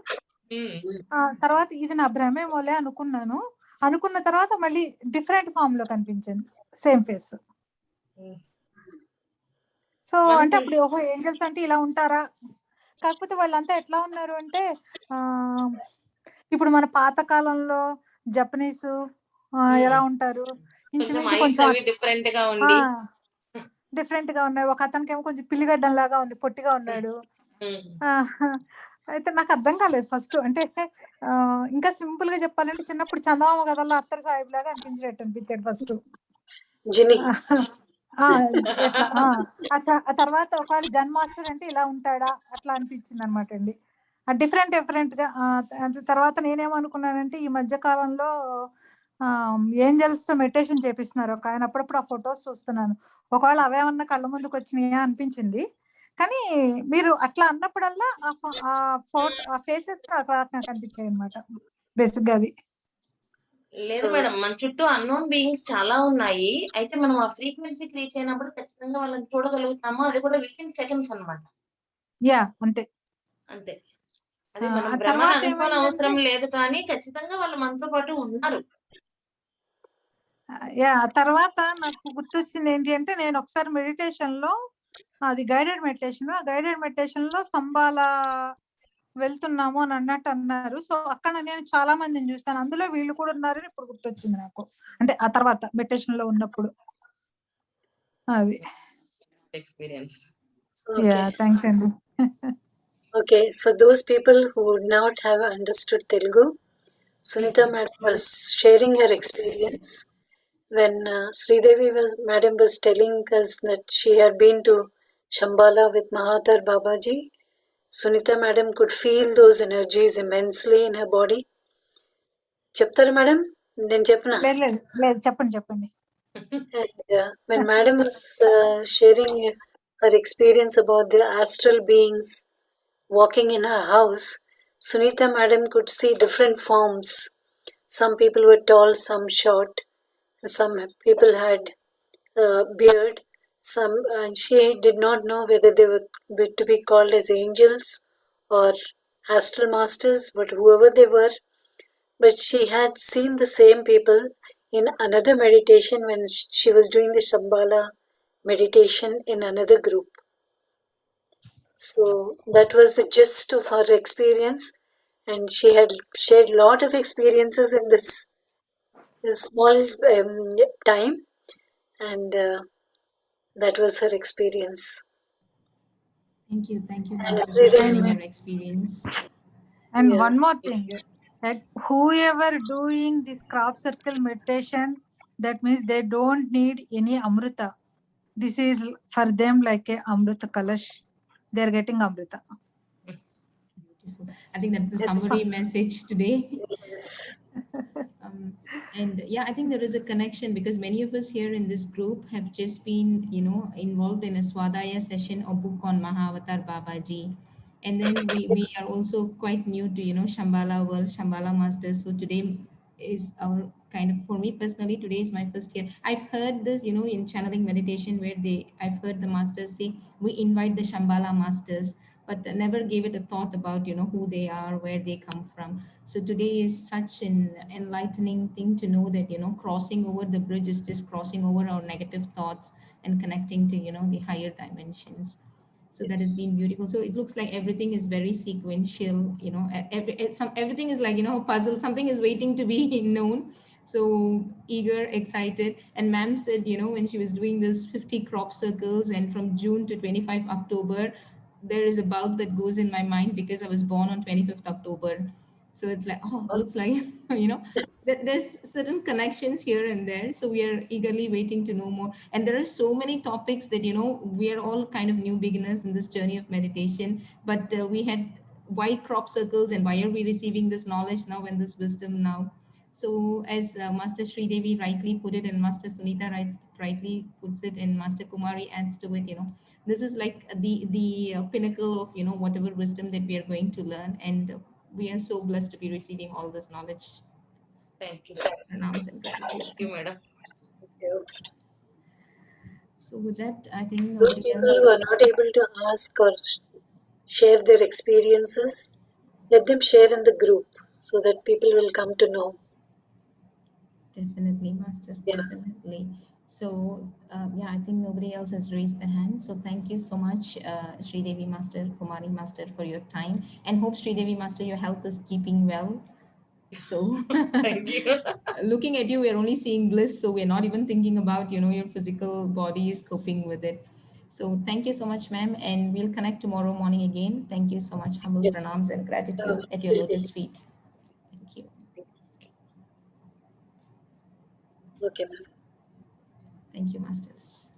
తర్వాత ఇది నా భ్రమేమోలే అనుకున్నాను. అనుకున్న తర్వాత మళ్ళీ డిఫరెంట్ ఫామ్ లో కనిపించింది, సేమ్ ఫేస్. సో అంటే అప్పుడు ఓహో ఏంజల్స్ అంటే ఇలా ఉంటారా, కాకపోతే వాళ్ళంతా ఎట్లా ఉన్నారు అంటే ఇప్పుడు మన పాత కాలంలో జపనీస్ ఎలా ఉంటారు, ఇంచుమించు కొంచెం డిఫరెంట్ గా ఉన్నాయి. ఒక అతనికి ఏమో కొంచెం పిల్లిగడ్డం లాగా ఉంది, పొట్టిగా ఉన్నాడు. అయితే నాకు అర్థం కాలేదు ఫస్ట్. అంటే ఇంకా సింపుల్ గా చెప్పాలంటే చిన్నప్పుడు చందమామ కథల్లో అత్తర్ సాహిబ్ లాగా అనిపించాడు ఫస్ట్. ఎట్లా ఆ తర్వాత ఒకవేళ జన్ మాస్టర్ అంటే ఇలా ఉంటాడా అట్లా అనిపించింది అనమాట అండి. డిఫరెంట్ గా తర్వాత నేనేమనుకున్నానంటే ఈ మధ్య కాలంలో ఏంజల్స్ తో మెడిటేషన్ చేపిస్తున్నారు ఒక ఆయన, అప్పుడప్పుడు ఆ ఫొటోస్ చూస్తున్నాను. ఒకవేళ అవేమన్నా కళ్ళ ముందుకు వచ్చినాయా అనిపించింది. కానీ మీరు అట్లా అన్నప్పుడల్లా ఆ ఫోటో ఆ ఫేసెస్ అట్లా కనిపించాయి అనమాట. బేసిక్ గా అది లేదు మేడం, మన చుట్టూ అన్నోన్ బీయింగ్స్ చాలా ఉన్నాయి. అయితే మనం ఆ ఫ్రీక్వెన్సీకి రీచ్ అయినప్పుడు ఖచ్చితంగా వాళ్ళని చూడగలుగుతాము. అది కూడా వితిన్ సెకండ్స్ అన్నమాట. యా అంతే. అంతే. అది మనం ఆ భ్రమని తర్వాత అనుకోని అవసరం ఏమైందంటే లేదు, కానీ ఖచ్చితంగా వాళ్ళు మనతో పాటు ఉన్నారు. యా తర్వాత నాకు గుర్తొచ్చింది ఏంటి అంటే, నేను ఒకసారి మెడిటేషన్ లో అది గైడెడ్ మెడిటేషన్, ఆ గైడెడ్ మెడిటేషన్ లో సంబాల వెళ్తున్నాము అని అన్నట్టు అన్నారు. సో అక్కడ నేను చాలా మందిని చూసాను, అందులో వీళ్ళు కూడా ఉన్నారని ఇప్పుడు గుర్తొచ్చింది నాకు. అంటే ఆ తర్వాత మెడిటేషన్ లో ఉన్నప్పుడు అది. ఎక్స్పీరియన్స్. యా థ్యాంక్స్ అండి. Okay, for those people who would not have understood Telugu, Sunita madam was sharing her experience when Sridevi madam was telling us that she had been to Shambhala with Mahathar Babaji. Sunita madam could feel those energies immensely in her body. Cheptara madam? Nenu cheppana? లేదు చెప్పండి. When madam was sharing her experience about the astral beings walking in her house, Sunita madam could see different forms. Some people were tall, some short, some people had beard, some, and she did not know whether they were to be called as angels or astral masters, but whoever they were. But she had seen the same people in another meditation when she was doing the Shambhala meditation in another group. So that was the gist of her experience, and she had shared a lot of experiences in this small time, and that was her experience. Thank you, And Master, for sharing your experience. And one more thing, that whoever doing this crop circle meditation, that means they don't need any amrita. This is for them like a amrita kalash. They are getting amrita. Beautiful. I think that's the summary message today. Yes. And yeah, I think there is a connection because many of us here in this group have just been, involved in a Swadhyaya session or book on Mahavatar Babaji. And then we are also quite new to, Shambhala world, Shambhala masters. So today is our kind of, for me personally, today is my first year. I've heard this, in channeling meditation where I've heard the masters say, we invite the Shambhala masters, but never gave it a thought about, who they are, where they come from. So today is such an enlightening thing to know that, crossing over the bridge is just crossing over our negative thoughts and connecting to, the higher dimensions. So that has been beautiful. So it looks like everything is very sequential, everything is like, a puzzle, something is waiting to be known. So eager, excited. And ma'am said, when she was doing this 50 crop circles, and from June to 25 October, there is a bulb that goes in my mind because I was born on 25th October. So it's like, looks like, there's certain connections here and there. So we are eagerly waiting to know more. And there are so many topics that, we are all kind of new beginners in this journey of meditation. But we had why crop circles, and why are we receiving this knowledge now and this wisdom now? So as Master Sri Devi rightly put it, and Master Sunita rightly puts it, and Master Kumari adds to it, this is like the pinnacle of, whatever wisdom that we are going to learn. And we are so blessed to be receiving all this knowledge. Thank you. Pranams and gratitude. Thank you, madam. Thank you. So with that, I think Those people who are not able to ask or share their experiences, let them share in the group so that people will come to know. Definitely, Master. Yeah. Definitely. So, I think nobody else has raised their hand. So thank you so much, Sri Devi Master, Kumari Master, for your time. And hope, Sri Devi Master, your health is keeping well. So Thank you. looking at you, we're only seeing bliss. So we're not even thinking about, your physical body is coping with it. So thank you so much, ma'am. And we'll connect tomorrow morning again. Thank you so much. Humble pranams and gratitude at your lotus feet. Thank you. Okay, ma'am. Thank you, Masters.